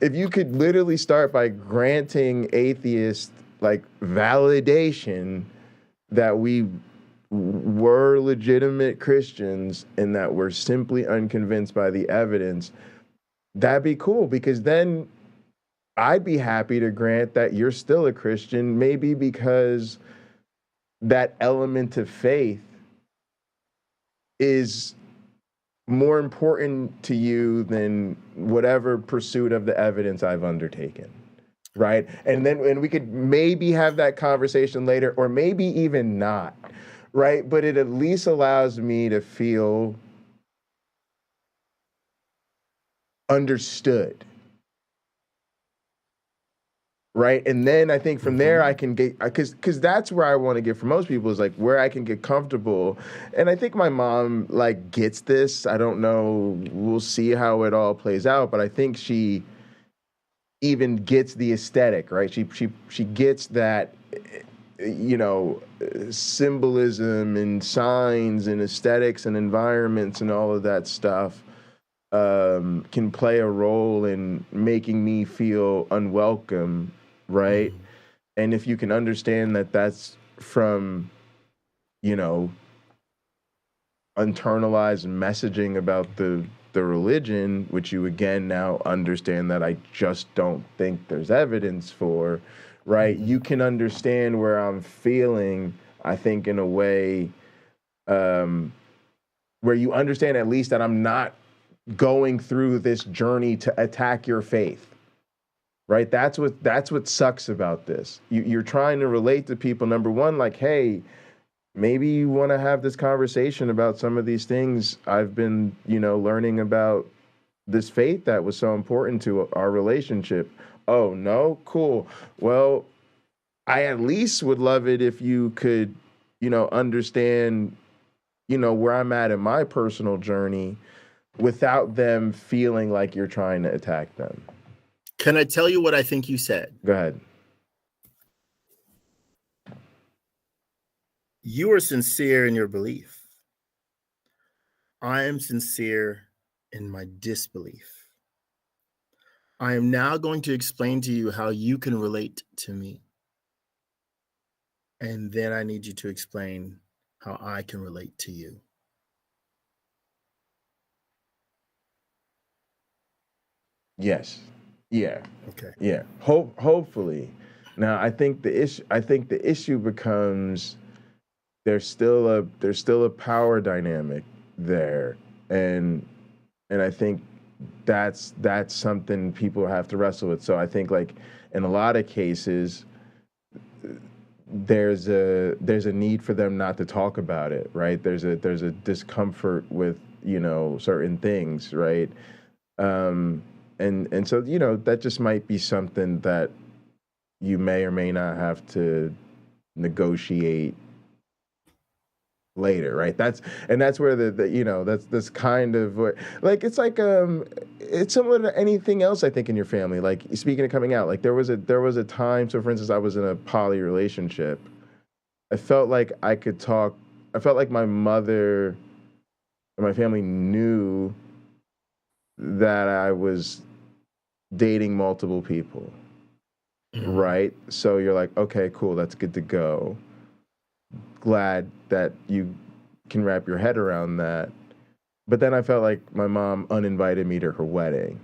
if you could literally start by granting atheists, like, validation that we were legitimate Christians and that we're simply unconvinced by the evidence, that'd be cool, because then I'd be happy to grant that you're still a Christian, maybe because that element of faith is more important to you than whatever pursuit of the evidence I've undertaken, right? And we could maybe have that conversation later, or maybe even not, right? But it at least allows me to feel understood, right? And then I think from there I can get, because that's where I want to get for most people, is like where I can get comfortable. And I think my mom like gets this. I don't know. We'll see how it all plays out. But I think she even gets the aesthetic, right? She gets that, symbolism and signs and aesthetics and environments and all of that stuff can play a role in making me feel unwelcome, right? And if you can understand that that's from, internalized messaging about the religion, which you again now understand that I just don't think there's evidence for, right? You can understand where I'm feeling, I think, in a way where you understand at least that I'm not going through this journey to attack your faith, right? That's what sucks about this. You're trying to relate to people, number one, like, hey, maybe you want to have this conversation about some of these things I've been, learning about this faith that was so important to our relationship. Oh, no? Cool. Well, I at least would love it if you could, understand, where I'm at in my personal journey without them feeling like you're trying to attack them. Can I tell you what I think you said? Go ahead. You are sincere in your belief. I am sincere in my disbelief. I am now going to explain to you how you can relate to me. And then I need you to explain how I can relate to you. Yes. Yeah. Okay. Yeah. Hopefully. Now, I think the issue becomes there's still a power dynamic there, and I think that's something people have to wrestle with. So I think like in a lot of cases, there's a need for them not to talk about it, right? There's a discomfort with, you know, certain things, right? And so, you know, that just might be something that you may or may not have to negotiate later, right? That's where the you know, that's kind of where, like, it's like it's similar to anything else I think in your family. Like, speaking of coming out, like there was a time, so for instance, I was in a poly relationship. I felt like I could talk. I felt like my mother and my family knew that I was dating multiple people, right? So you're like, okay, cool, that's good to go. Glad that you can wrap your head around that. But then I felt like my mom uninvited me to her wedding.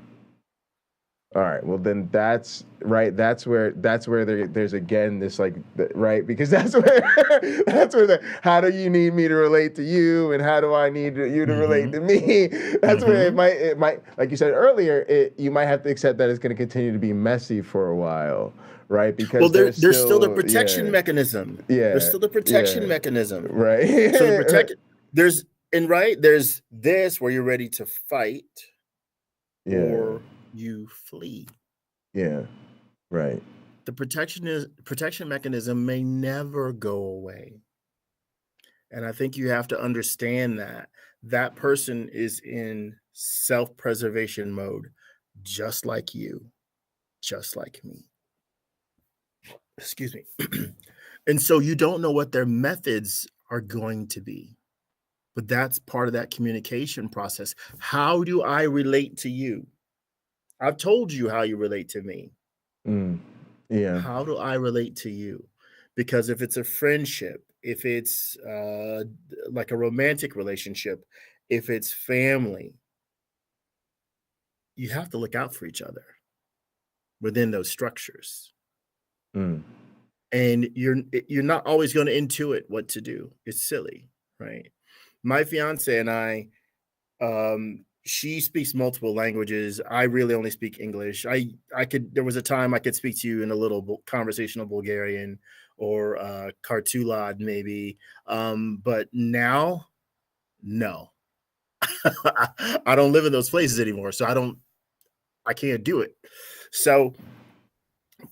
All right, well then that's right. That's where there's again this like right, because that's where the how do you need me to relate to you, and how do I need you to relate to me? That's where it might like you said earlier, you might have to accept that it's going to continue to be messy for a while, right? Because there's still the protection mechanism. Yeah, there's still the protection mechanism, right? So the there's this where you're ready to fight, or you flee. Yeah, right. The protection mechanism may never go away. And I think you have to understand that that person is in self-preservation mode, just like you, just like me. Excuse me. And so you don't know what their methods are going to be. But that's part of that communication process. How do I relate to you? I've told you how you relate to me. Yeah. How do I relate to you? Because if it's a friendship, if it's like a romantic relationship, if it's family, you have to look out for each other within those structures. And you're not always going to intuit what to do. It's silly, right? My fiance and I, she speaks multiple languages. I really only speak English. There was a time I could speak to you in a little conversational Bulgarian or Kartulad maybe. But now, no. I don't live in those places anymore. So I can't do it. So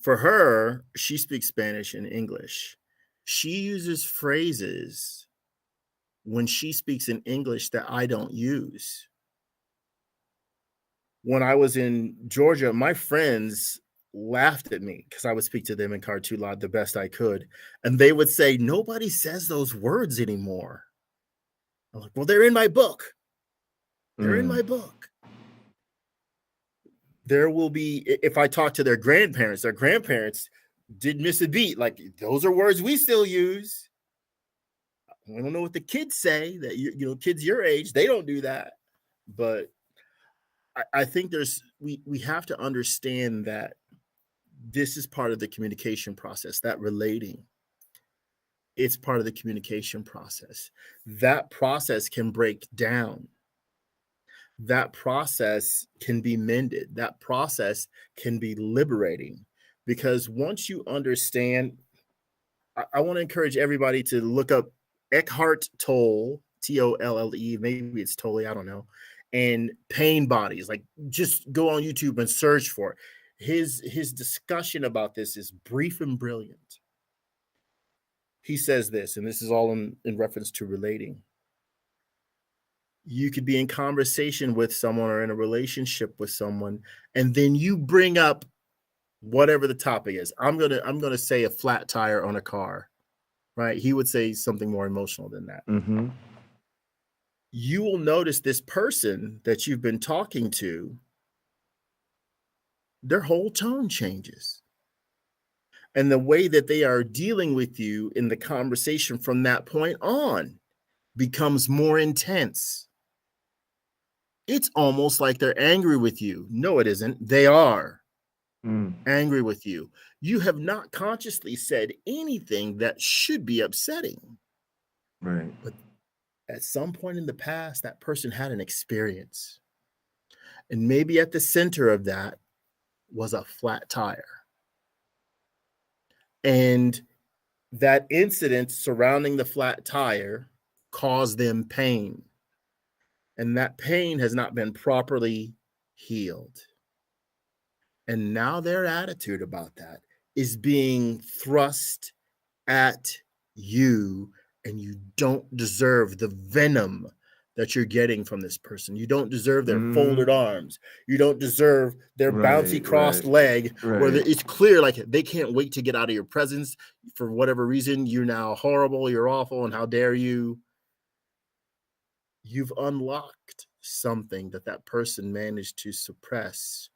for her, she speaks Spanish and English. She uses phrases when she speaks in English that I don't use. When I was in Georgia, my friends laughed at me because I would speak to them in Kartulad the best I could. And they would say, nobody says those words anymore. I'm like, well, they're in my book. They're in my book. There will be, if I talk to their grandparents did miss a beat. Like, those are words we still use. We don't know what the kids say, that you know, kids your age, they don't do that. But I think we have to understand that this is part of the communication process, that relating. It's part of the communication process. That process can break down. That process can be mended. That process can be liberating. Because once you understand, I want to encourage everybody to look up Eckhart Tolle, Tolle, maybe it's Tolle, I don't know, and pain bodies. Like, just go on YouTube and search for it. His discussion about this is brief and brilliant. He says this, and this is all in reference to relating. You could be in conversation with someone or in a relationship with someone, and then you bring up whatever the topic is. I'm gonna say a flat tire on a car, right? He would say something more emotional than that. You will notice this person that you've been talking to, their whole tone changes. And the way that they are dealing with you in the conversation from that point on becomes more intense. It's almost like they're angry with you. No, it isn't. They are angry with you. You have not consciously said anything that should be upsetting. Right. But at some point in the past, that person had an experience. And maybe at the center of that was a flat tire. And that incident surrounding the flat tire caused them pain. And that pain has not been properly healed. And now their attitude about that is being thrust at you, and you don't deserve the venom that you're getting from this person. You don't deserve their folded arms. You don't deserve their bouncy crossed leg, where it's clear like they can't wait to get out of your presence for whatever reason. You're now horrible, you're awful, and how dare you? You've unlocked something that person managed to suppress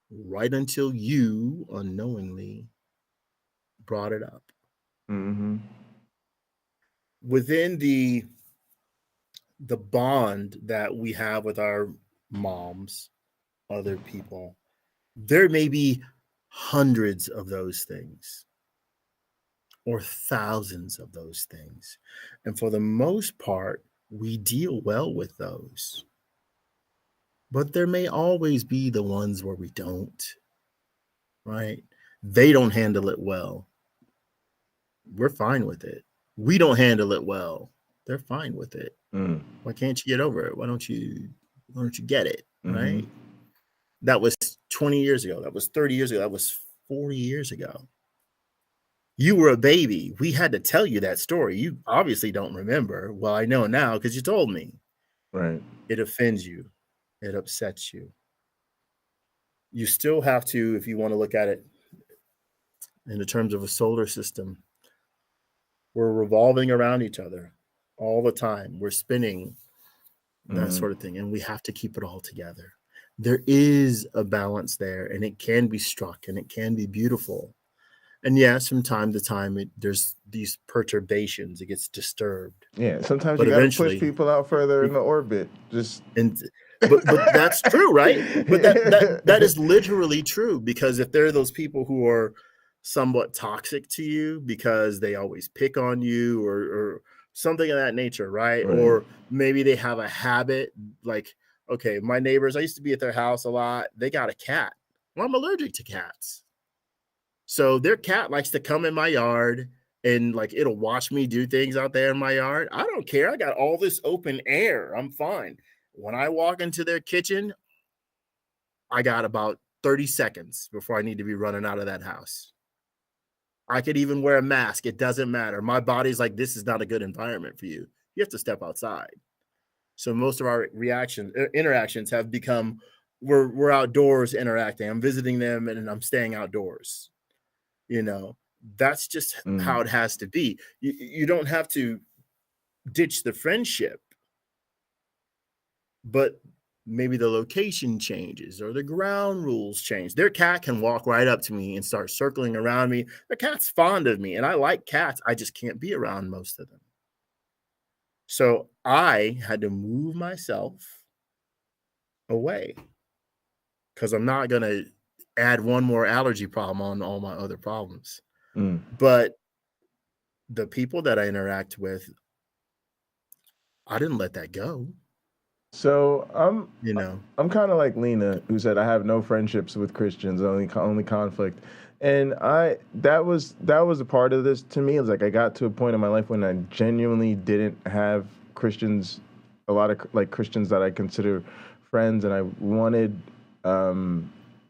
right until you unknowingly brought it up. Mm-hmm. Within the bond that we have with our moms, other people, there may be hundreds of those things or thousands of those things. And for the most part, we deal well with those. But there may always be the ones where we don't, right? They don't handle it well. We're fine with it. We don't handle it well. They're fine with it. Why can't you get over it? Why don't you get it? Right? That was 20 years ago. That was 30 years ago. That was 40 years ago. You were a baby. We had to tell you that story. You obviously don't remember. Well, I know now because you told me. Right. It offends you. It upsets you. You still have to, if you want to look at it in the terms of a solar system, we're revolving around each other all the time. We're spinning, that sort of thing. And we have to keep it all together. There is a balance there, and it can be struck, and it can be beautiful. And yes, from time to time, there's these perturbations. It gets disturbed. Yeah, sometimes you got to push people out further in the orbit. But that's true, right? But that is literally true, because if there are those people who are somewhat toxic to you because they always pick on you or something of that nature, right? Or maybe they have a habit like, okay, my neighbors, I used to be at their house a lot. They got a cat. Well, I'm allergic to cats. So their cat likes to come in my yard and like it'll watch me do things out there in my yard. I don't care. I got all this open air. I'm fine. When I walk into their kitchen, I got about 30 seconds before I need to be running out of that house. I could even wear a mask. It doesn't matter. My body's like, this is not a good environment for you. You have to step outside. So most of our interactions have become, we're outdoors interacting. I'm visiting them and I'm staying outdoors. You know, that's just how it has to be. You don't have to ditch the friendship, but maybe the location changes or the ground rules change. Their cat can walk right up to me and start circling around me. The cat's fond of me, and I like cats. I just can't be around most of them. So I had to move myself away because I'm not going to add one more allergy problem on all my other problems. But the people that I interact with, I didn't let that go. So I'm kind of like Lena, who said I have no friendships with Christians, only conflict, and that was a part of this to me. It was like I got to a point in my life when I genuinely didn't have Christians, a lot of like Christians that I consider friends, and I wanted.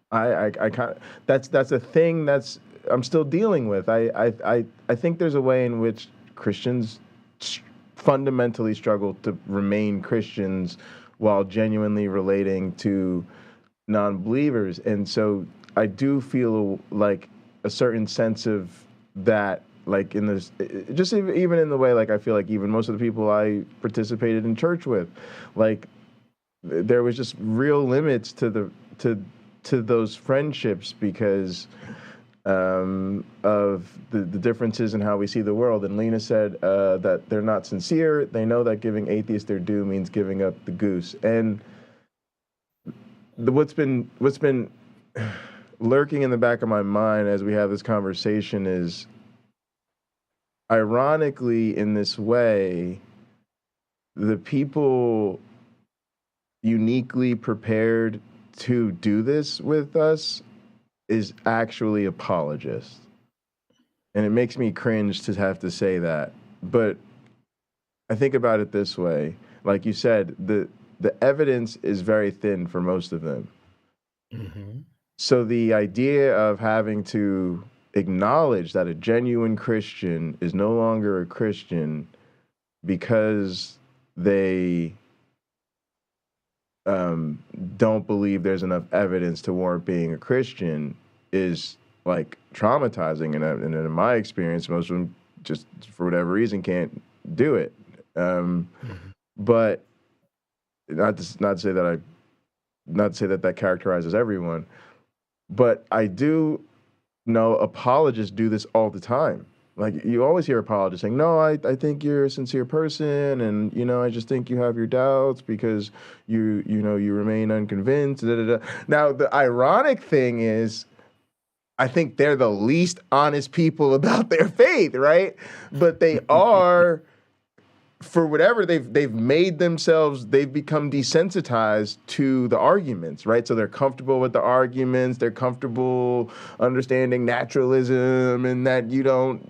I kind of that's a thing that's I'm still dealing with. I think there's a way in which Christians fundamentally struggle to remain Christians while genuinely relating to non-believers. And so I do feel like a certain sense of that, like in this, just even in the way, like I feel like even most of the people I participated in church with, like there was just real limits to those friendships because of the differences in how we see the world. And Lena said that they're not sincere. They know that giving atheists their due means giving up the goose. And what's been lurking in the back of my mind as we have this conversation is, ironically, in this way, the people uniquely prepared to do this with us is actually apologists. And it makes me cringe to have to say that. But I think about it this way. Like you said, the evidence is very thin for most of them. Mm-hmm. So the idea of having to acknowledge that a genuine Christian is no longer a Christian because they don't believe there's enough evidence to warrant being a Christian is like traumatizing. And in my experience, most of them just for whatever reason can't do it. But not to say that characterizes everyone, but I do know apologists do this all the time. Like, you always hear apologists saying, no, I think you're a sincere person, and, you know, I just think you have your doubts because you remain unconvinced. Da, da, da. Now, the ironic thing is, I think they're the least honest people about their faith, right? But they are, for whatever they've made themselves, they've become desensitized to the arguments, right? So they're comfortable with the arguments, they're comfortable understanding naturalism and that you don't,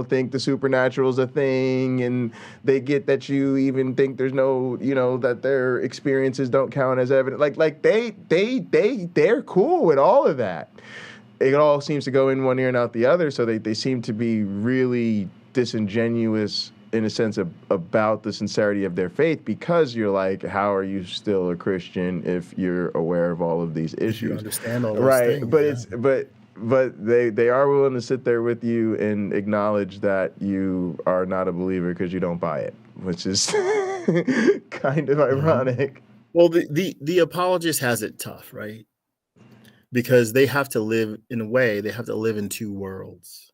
think the supernatural is a thing, and they get that you even think there's no, that their experiences don't count as evidence. Like they're cool with all of that. It all seems to go in one ear and out the other, so they seem to be really disingenuous in a sense about the sincerity of their faith, because you're like, how are you still a Christian if you're aware of all of these issues? You understand all those right? things, But they are willing to sit there with you and acknowledge that you are not a believer because you don't buy it, which is kind of ironic. Well, the apologist has it tough, right? Because they have to live in two worlds.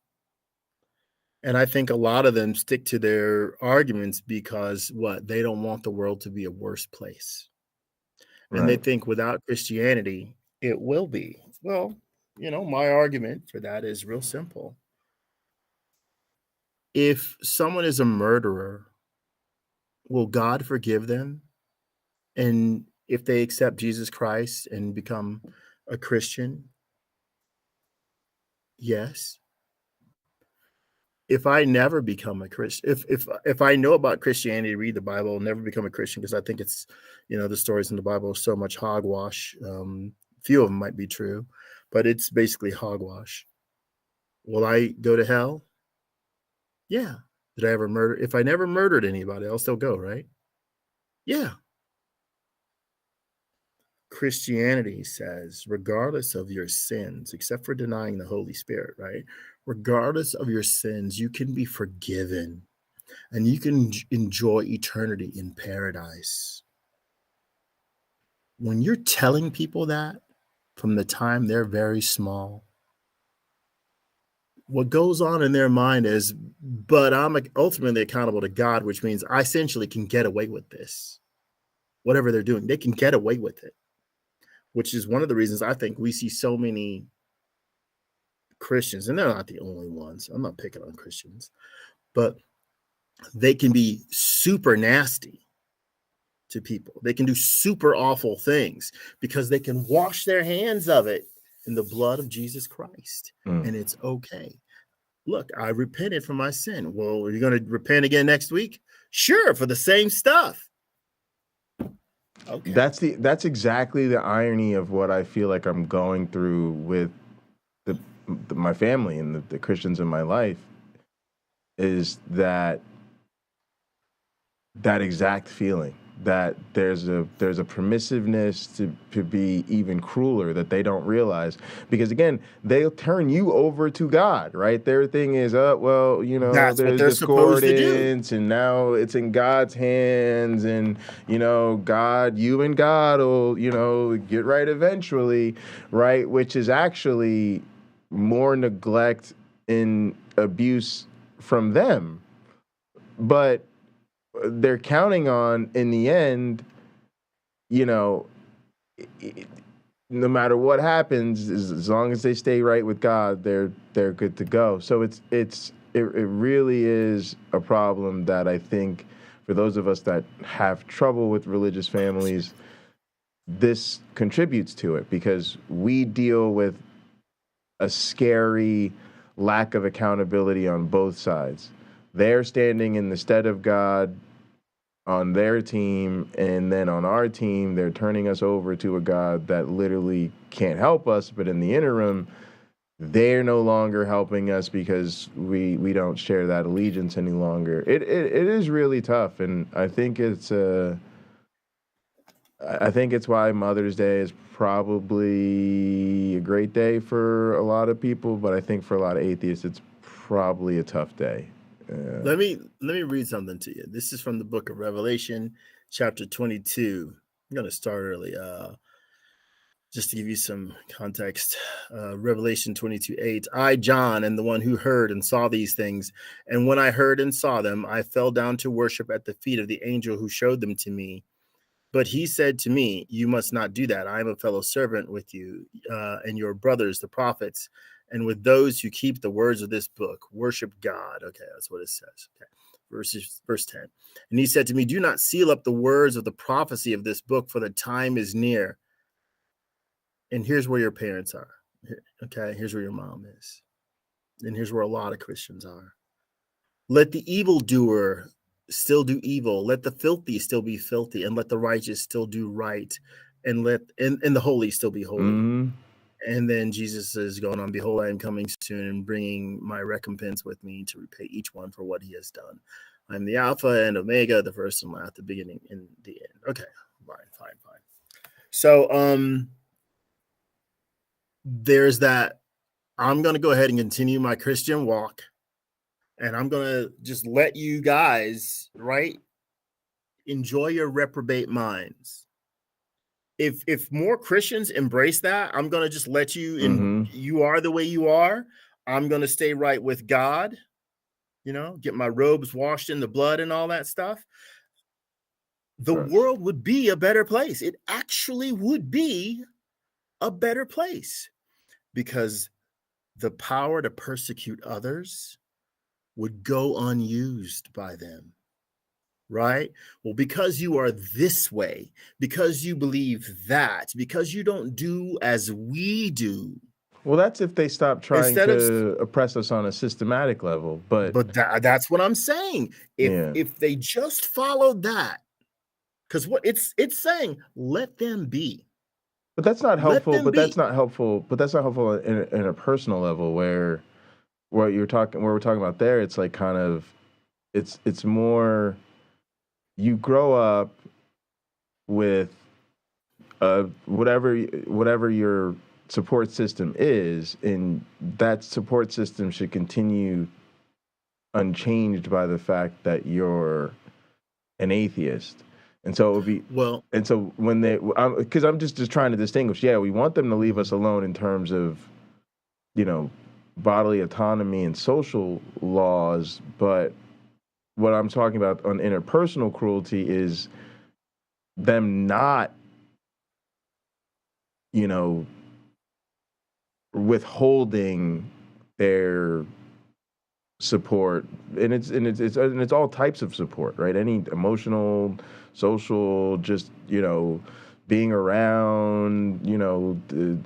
And I think a lot of them stick to their arguments because they don't want the world to be a worse place. And they think without Christianity, it will be. Well, my argument for that is real simple. If someone is a murderer, will God forgive them? And if they accept Jesus Christ and become a Christian? Yes. If I never become a Christian, if I know about Christianity, read the Bible, never become a Christian, because I think it's, the stories in the Bible are so much hogwash. Few of them might be true, but it's basically hogwash. Will I go to hell? Yeah. Did I ever murder? If I never murdered anybody, I'll still go, right? Yeah. Christianity says, regardless of your sins, except for denying the Holy Spirit, right? Regardless of your sins, you can be forgiven and you can enjoy eternity in paradise. When you're telling people that from the time they're very small, what goes on in their mind is, but I'm ultimately accountable to God, which means I essentially can get away with this. Whatever they're doing, they can get away with it. Which is one of the reasons I think we see so many Christians, and they're not the only ones. I'm not picking on Christians, but they can be super nasty to people. They can do super awful things because they can wash their hands of it in the blood of Jesus Christ. And it's okay. Look, I repented for my sin. Well, are you going to repent again next week? Sure, for the same stuff. Okay. That's exactly the irony of what I feel like I'm going through with my family and the Christians in my life, is that exact feeling that there's a permissiveness to be even crueler that they don't realize, because again, they'll turn you over to God, right? Their thing is, there's discordance and now it's in God's hands, and God, you and God will get right eventually, right? Which is actually more neglect and abuse from them, but they're counting on, in the end, no matter what happens, as long as they stay right with God, they're good to go. So it really is a problem that I think for those of us that have trouble with religious families, this contributes to it because we deal with a scary lack of accountability on both sides. They're standing in the stead of God on their team, and then on our team, they're turning us over to a God that literally can't help us, but in the interim, they're no longer helping us because we don't share that allegiance any longer. It is really tough, and I think it's why Mother's Day is probably a great day for a lot of people, but I think for a lot of atheists, it's probably a tough day. Let me read something to you. This is from the book of Revelation, chapter 22. I'm going to start early, just to give you some context. Revelation 22:8. I, John, am the one who heard and saw these things. And when I heard and saw them, I fell down to worship at the feet of the angel who showed them to me. But he said to me, you must not do that. I am a fellow servant with you and your brothers, the prophets, and with those who keep the words of this book. Worship God. Okay, that's what it says. Okay. Verse 10. And he said to me, do not seal up the words of the prophecy of this book, for the time is near. And here's where your parents are. Okay, here's where your mom is. And here's where a lot of Christians are. Let the evildoer still do evil. Let the filthy still be filthy, and let the righteous still do right, and let and the holy still be holy. Mm-hmm. And then Jesus is going on, behold, I am coming soon and bringing my recompense with me to repay each one for what he has done. I'm the Alpha and Omega, the first and last, the beginning and the end. Okay, fine. So there's that. I'm going to go ahead and continue my Christian walk. And I'm going to just let you guys, right, enjoy your reprobate minds. If more Christians embrace that, I'm going to just let you in. You are the way you are. I'm going to stay right with God, get my robes washed in the blood and all that stuff. The world would be a better place. It actually would be a better place because the power to persecute others would go unused by them, right? Well, because you are this way, because you believe that, because you don't do as we do. Well, that's if they stop trying to oppress us on a systematic level. But that's what I'm saying. If they just followed that, because what it's saying, let them be. But that's not helpful. But that's not helpful. But that's not helpful in a personal level where we're talking about there. It's like kind of, it's more. You grow up with whatever your support system is, and that support system should continue unchanged by the fact that you're an atheist. And so it would be and so when because I'm just trying to distinguish. Yeah, we want them to leave us alone in terms of, bodily autonomy and social laws, but what I'm talking about on interpersonal cruelty is them not, withholding their support, and it's all types of support, right? Any emotional, social, just being around,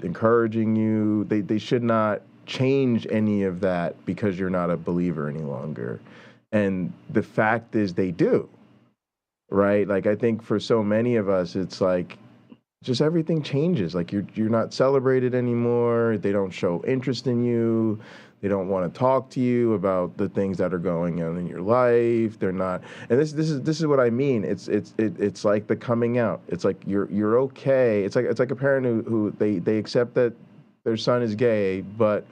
encouraging you. They should not change any of that because you're not a believer any longer. And the fact is they do, right? Like, I think for so many of us, it's like just everything changes. Like you're not celebrated anymore. They don't show interest in you. They don't want to talk to you about the things that are going on in your life. They're not. And this is what I mean. It's like the coming out. It's like you're okay. It's like a parent who they accept that their son is gay, but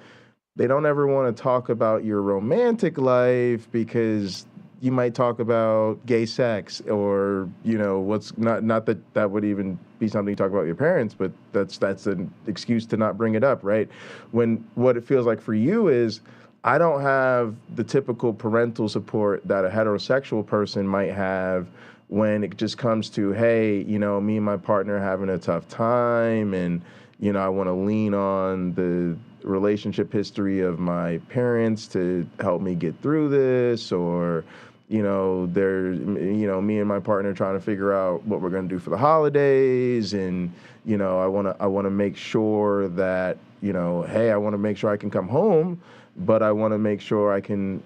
they don't ever want to talk about your romantic life because you might talk about gay sex or, what's not that would even be something you talk about with your parents, but that's an excuse to not bring it up, right? When what it feels like for you is, I don't have the typical parental support that a heterosexual person might have when it just comes to, hey, me and my partner are having a tough time, and, I want to lean on the relationship history of my parents to help me get through this, or, me and my partner trying to figure out what we're going to do for the holidays. And, I want to make sure that, hey, I want to make sure I can come home, but I want to make sure I can,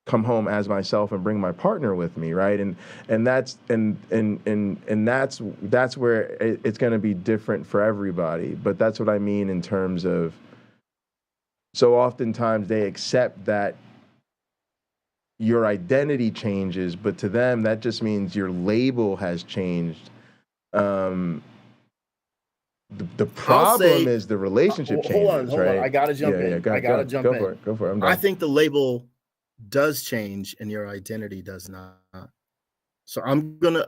come home as myself and bring my partner with me, right? And that's where it's going to be different for everybody. But that's what I mean in terms of, so oftentimes they accept that your identity changes, but to them that just means your label has changed. The problem is the relationship changes, hold right? on. I gotta jump in. Go for it. I'm done. I think the label does change and your identity does not. So I'm gonna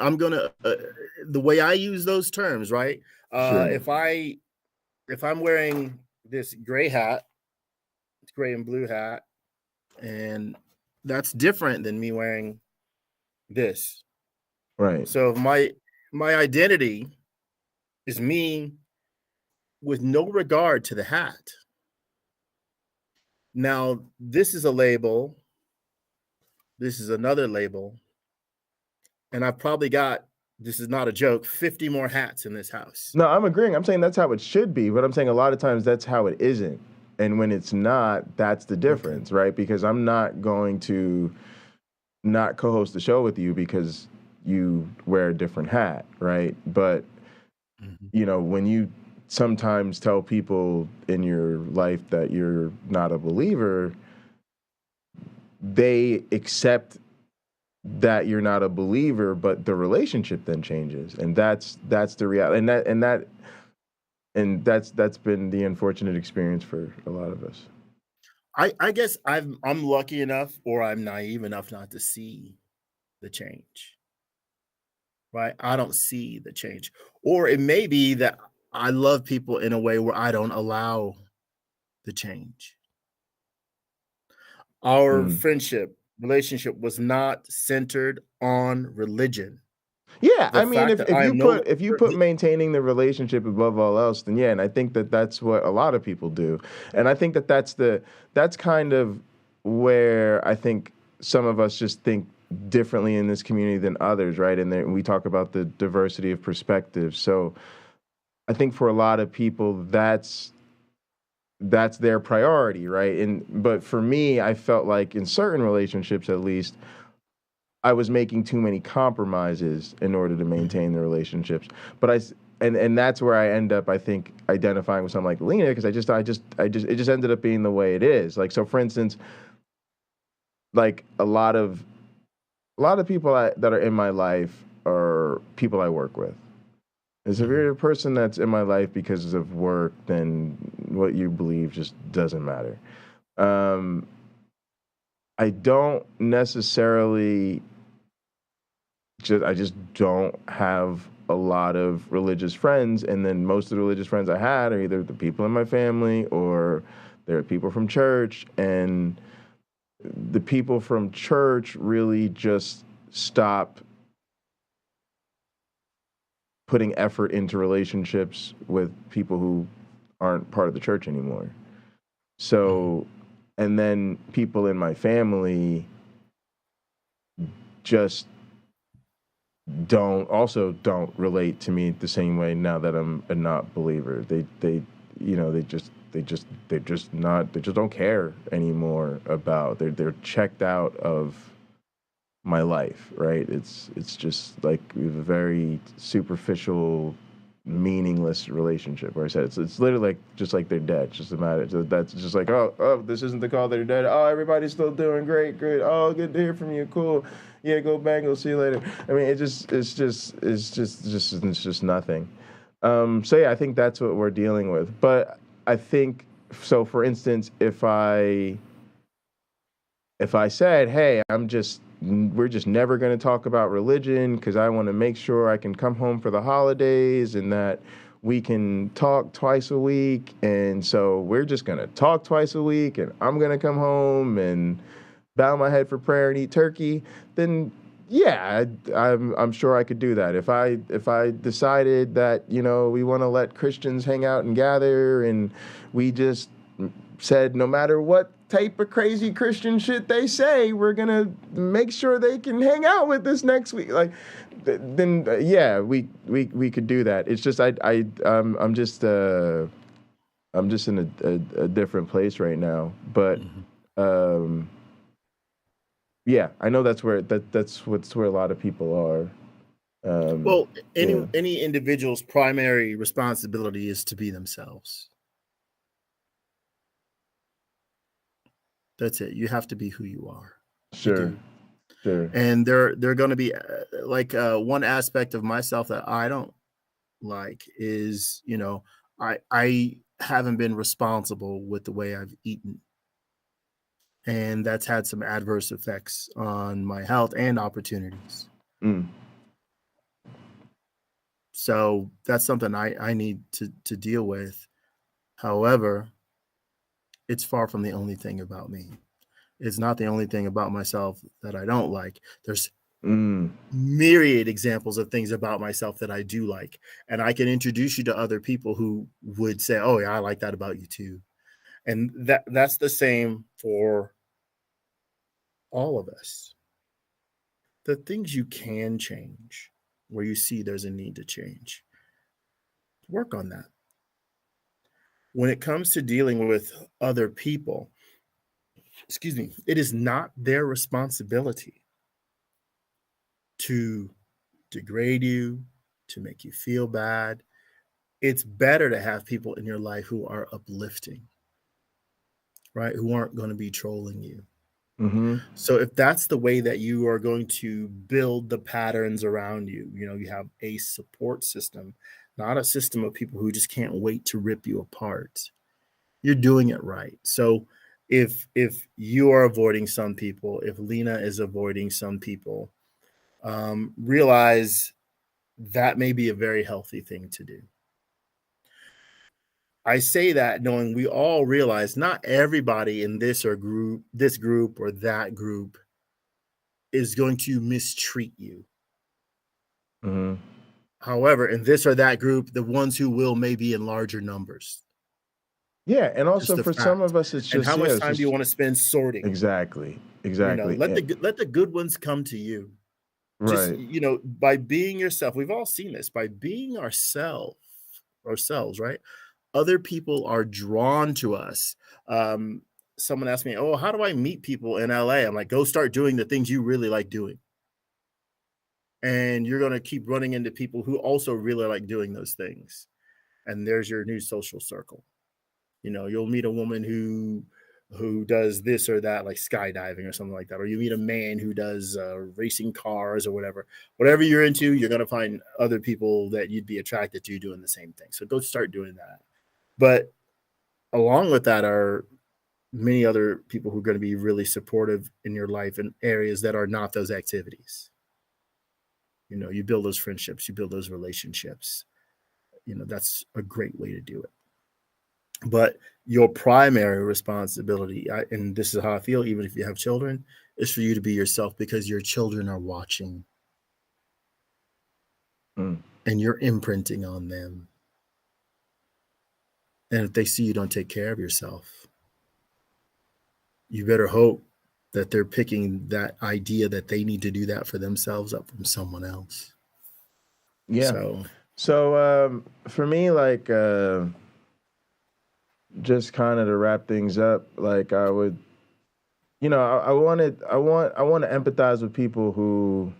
the way I use those terms, right? Sure. If I'm wearing this gray hat, gray and blue hat, and that's different than me wearing this, right? So my identity is me with no regard to the hat. Now this is a label. This is another label. And I've probably got, this is not a joke, 50 more hats in this house. No, I'm agreeing. I'm saying that's how it should be, but I'm saying a lot of times that's how it isn't. And when it's not, that's the difference, right? Because I'm not going to not co-host the show with you because you wear a different hat, right? But, when you sometimes tell people in your life that you're not a believer, they accept that you're not a believer, but the relationship then changes, and that's the reality, and that's been the unfortunate experience for a lot of us. I guess I'm lucky enough, or I'm naive enough not to see the change, right? I don't see the change, or it may be that I love people in a way where I don't allow the change. Our relationship was not centered on religion. Yeah, I mean, if you put maintaining the relationship above all else, then yeah, and I think that's what a lot of people do, and I think that's kind of where I think some of us just think differently in this community than others, right? And then we talk about the diversity of perspectives. So I think for a lot of people, that's their priority, right? But for me, I felt like in certain relationships, at least, I was making too many compromises in order to maintain the relationships. But and that's where I end up, I think, identifying with something like Lena, because it just ended up being the way it is. Like, so for instance, like a lot of people that are in my life are people I work with. If you're a person that's in my life because of work, then what you believe just doesn't matter. I don't necessarily I just don't have a lot of religious friends, and then most of the religious friends I had are either the people in my family or they're people from church, and the people from church really just stop putting effort into relationships with people who aren't part of the church anymore. So, and then people in my family just don't relate to me the same way now that I'm a not believer. They just don't care anymore about, they're checked out of my life, right? It's just like we have a very superficial, meaningless relationship where I said it's literally like just like they're dead. It's just a matter. That's just like, oh, this isn't the call, they're dead. Oh, everybody's still doing great. Oh, good to hear from you. Cool. Yeah, go bang. We'll see you later. I mean, it's just nothing. So yeah, I think that's what we're dealing with. But I think so. For instance, if I said, hey, we're just never going to talk about religion because I want to make sure I can come home for the holidays and that we can talk twice a week. And so we're just going to talk twice a week and I'm going to come home and bow my head for prayer and eat turkey. Then yeah, I'm sure I could do that. If I decided that, we want to let Christians hang out and gather and we just said, no matter what type of crazy Christian shit they say, we're gonna make sure they can hang out with us next week. Like, then yeah, we could do that. It's just I'm just in a different place right now. But yeah, I know that's where a lot of people are. Well, any individual's primary responsibility is to be themselves. That's it. You have to be who you are. Sure. And they're going to be one aspect of myself that I don't like is, I haven't been responsible with the way I've eaten. And that's had some adverse effects on my health and opportunities. So that's something I need to deal with. However, it's far from the only thing about me. It's not the only thing about myself that I don't like. There's myriad examples of things about myself that I do like. And I can introduce you to other people who would say, oh, yeah, I like that about you too. And that's the same for all of us. The things you can change, where you see there's a need to change, work on that. When it comes to dealing with other people, it is not their responsibility to degrade you, to make you feel bad. It's better to have people in your life who are uplifting, right? Who aren't going to be trolling you. So if that's the way that you are going to build the patterns around you, you have a support system, not a system of people who just can't wait to rip you apart. You're doing it right. So if you are avoiding some people, if Lena is avoiding some people, realize that may be a very healthy thing to do. I say that knowing we all realize not everybody in this group or that group is going to mistreat you. However, in this or that group, the ones who will may be in larger numbers. Yeah, and also for some of us, it's just, and how much time do you want to spend sorting? Exactly. Let the good ones come to you. Right. Just, by being yourself. We've all seen this. By being ourselves, right? Other people are drawn to us. Someone asked me, oh, how do I meet people in LA? I'm like, go start doing the things you really like doing. And you're going to keep running into people who also really like doing those things. And there's your new social circle. You'll meet a woman who does this or that, like skydiving or something like that. Or you meet a man who does racing cars or whatever. Whatever you're into, you're going to find other people that you'd be attracted to doing the same thing. So go start doing that. But along with that are many other people who are going to be really supportive in your life in areas that are not those activities. You build those friendships, you build those relationships. That's a great way to do it. But your primary responsibility, and this is how I feel, even if you have children, is for you to be yourself, because your children are watching. And you're imprinting on them. And if they see you don't take care of yourself, you better hope that they're picking that idea that they need to do that for themselves up from someone else. Yeah. So for me, like, just kind of to wrap things up, like I would, I want to empathize with people who,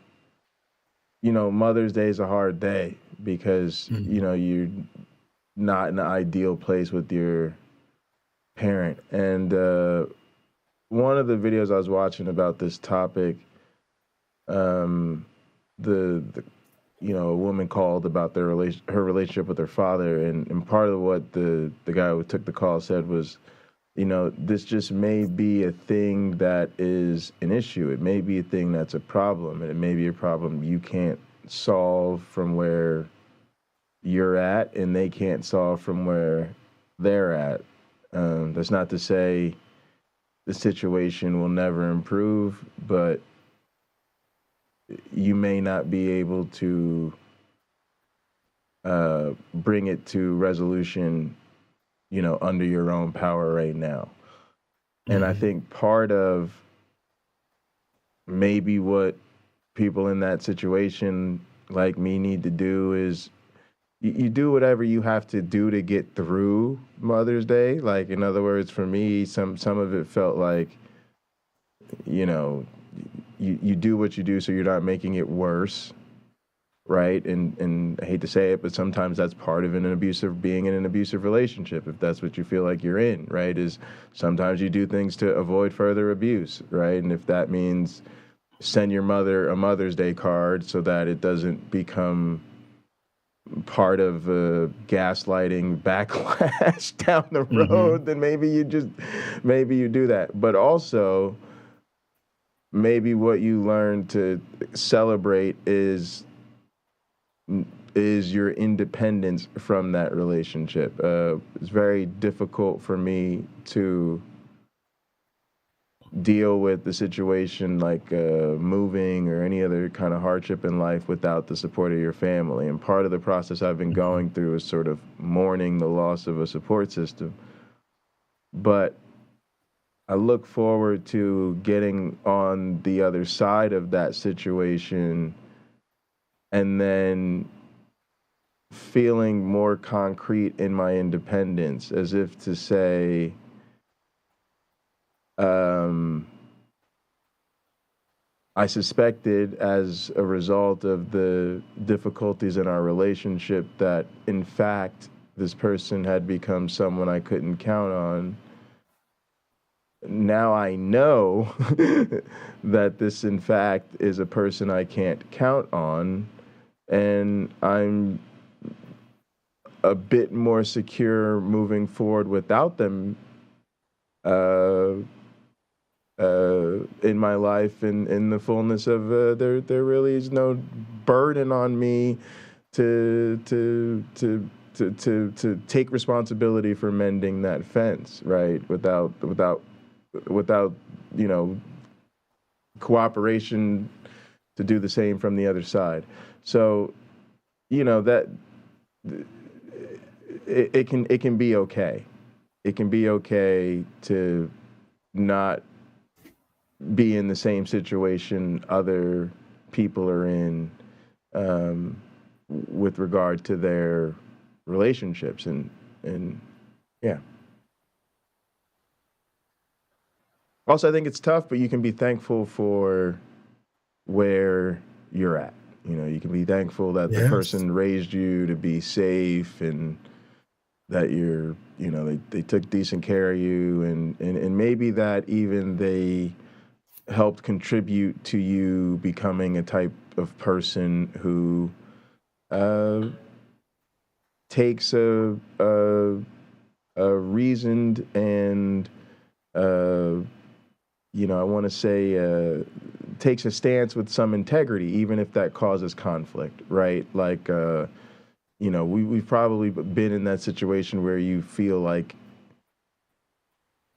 Mother's Day is a hard day because, you're not in an ideal place with your parent. And one of the videos I was watching about this topic, a woman called about her relationship with her father, and part of what the guy who took the call said was, this just may be a thing that is an issue. It may be a thing that's a problem, and it may be a problem you can't solve from where you're at, and they can't solve from where they're at. That's not to say the situation will never improve, but you may not be able to bring it to resolution under your own power right now. And I think part of maybe what people in that situation like me need to do is you do whatever you have to do to get through Mother's Day. Like, in other words, for me, some of it felt like, you do what you do so you're not making it worse, right? And I hate to say it, but sometimes that's part of being in an abusive relationship, if that's what you feel like you're in, right? Is sometimes you do things to avoid further abuse, right? And if that means send your mother a Mother's Day card so that it doesn't become part of gaslighting backlash down the road, then maybe you do that. But also, maybe what you learn to celebrate is your independence from that relationship. It's very difficult for me to deal with the situation like moving or any other kind of hardship in life without the support of your family. And part of the process I've been going through is sort of mourning the loss of a support system. But I look forward to getting on the other side of that situation and then feeling more concrete in my independence, as if to say, I suspected as a result of the difficulties in our relationship that, in fact, this person had become someone I couldn't count on. Now I know that this, in fact, is a person I can't count on, and I'm a bit more secure moving forward without them in my life, and in the fullness of there really is no burden on me to take responsibility for mending that fence, right? Without cooperation to do the same from the other side. So that it can be okay. It can be okay to not be in the same situation other people are in with regard to their relationships, and yeah. Also, I think it's tough, but you can be thankful for where you're at. You can be thankful that the person raised you to be safe, and that you're, they took decent care of you, and maybe that even they helped contribute to you becoming a type of person who takes a reasoned and I want to say takes a stance with some integrity, even if that causes conflict, right? Like we've probably been in that situation where you feel like,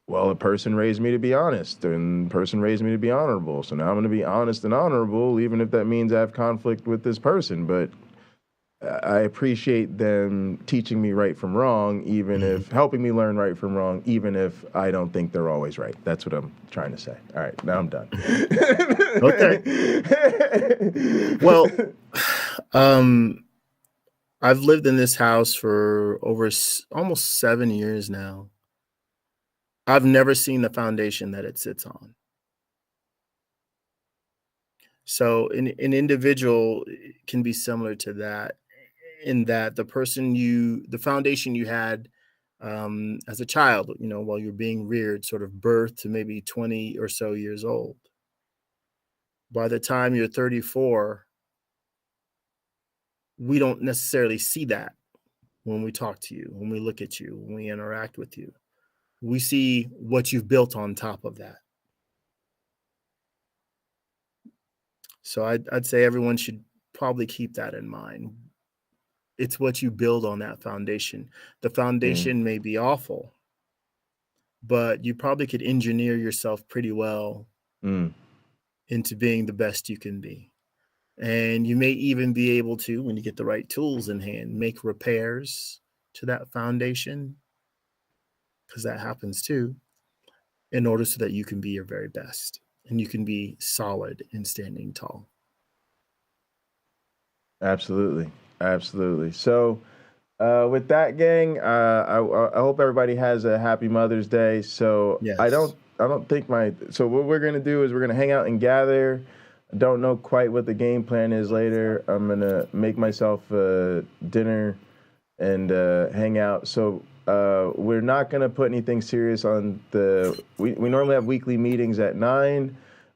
well, a person raised me to be honest, and a person raised me to be honorable, so now I'm going to be honest and honorable, even if that means I have conflict with this person. But I appreciate them teaching me right from wrong, even if helping me learn right from wrong, even if I don't think they're always right. That's what I'm trying to say. All right, now I'm done. Okay. Well, I've lived in this house for over almost 7 years now. I've never seen the foundation that it sits on. So an individual can be similar to that, in that the foundation you had as a child, while you're being reared, sort of birth to maybe 20 or so years old. By the time you're 34, we don't necessarily see that when we talk to you, when we look at you, when we interact with you. We see what you've built on top of that. So I'd say everyone should probably keep that in mind. It's what you build on that foundation. The foundation may be awful, but you probably could engineer yourself pretty well into being the best you can be. And you may even be able to, when you get the right tools in hand, make repairs to that foundation because that happens too, in order so that you can be your very best and you can be solid and standing tall. Absolutely. So with that, gang, I hope everybody has a happy Mother's Day. So Yes. I don't think so what we're going to do is we're going to hang out and gather. I don't know quite what the game plan is later. I'm going to make myself dinner and hang out. So we're not going to put anything serious on we normally have weekly meetings at 9.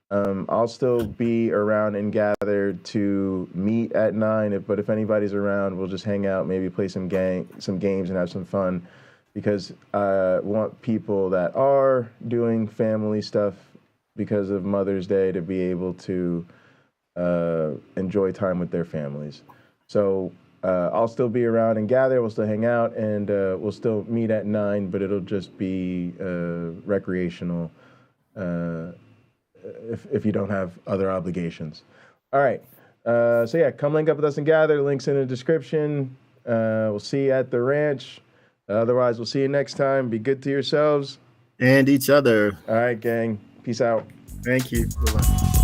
I'll still be around and gather to meet at 9. But if anybody's around, we'll just hang out, maybe play some games and have some fun, because I want people that are doing family stuff because of Mother's Day to be able to enjoy time with their families. So I'll still be around and gather. We'll still hang out, and we'll still meet at 9, but it'll just be recreational if you don't have other obligations. All right. So yeah, come link up with us and gather. Links in the description. We'll see you at the ranch. Otherwise, we'll see you next time. Be good to yourselves And each other. All right, gang. Peace out. Thank you. Bye-bye.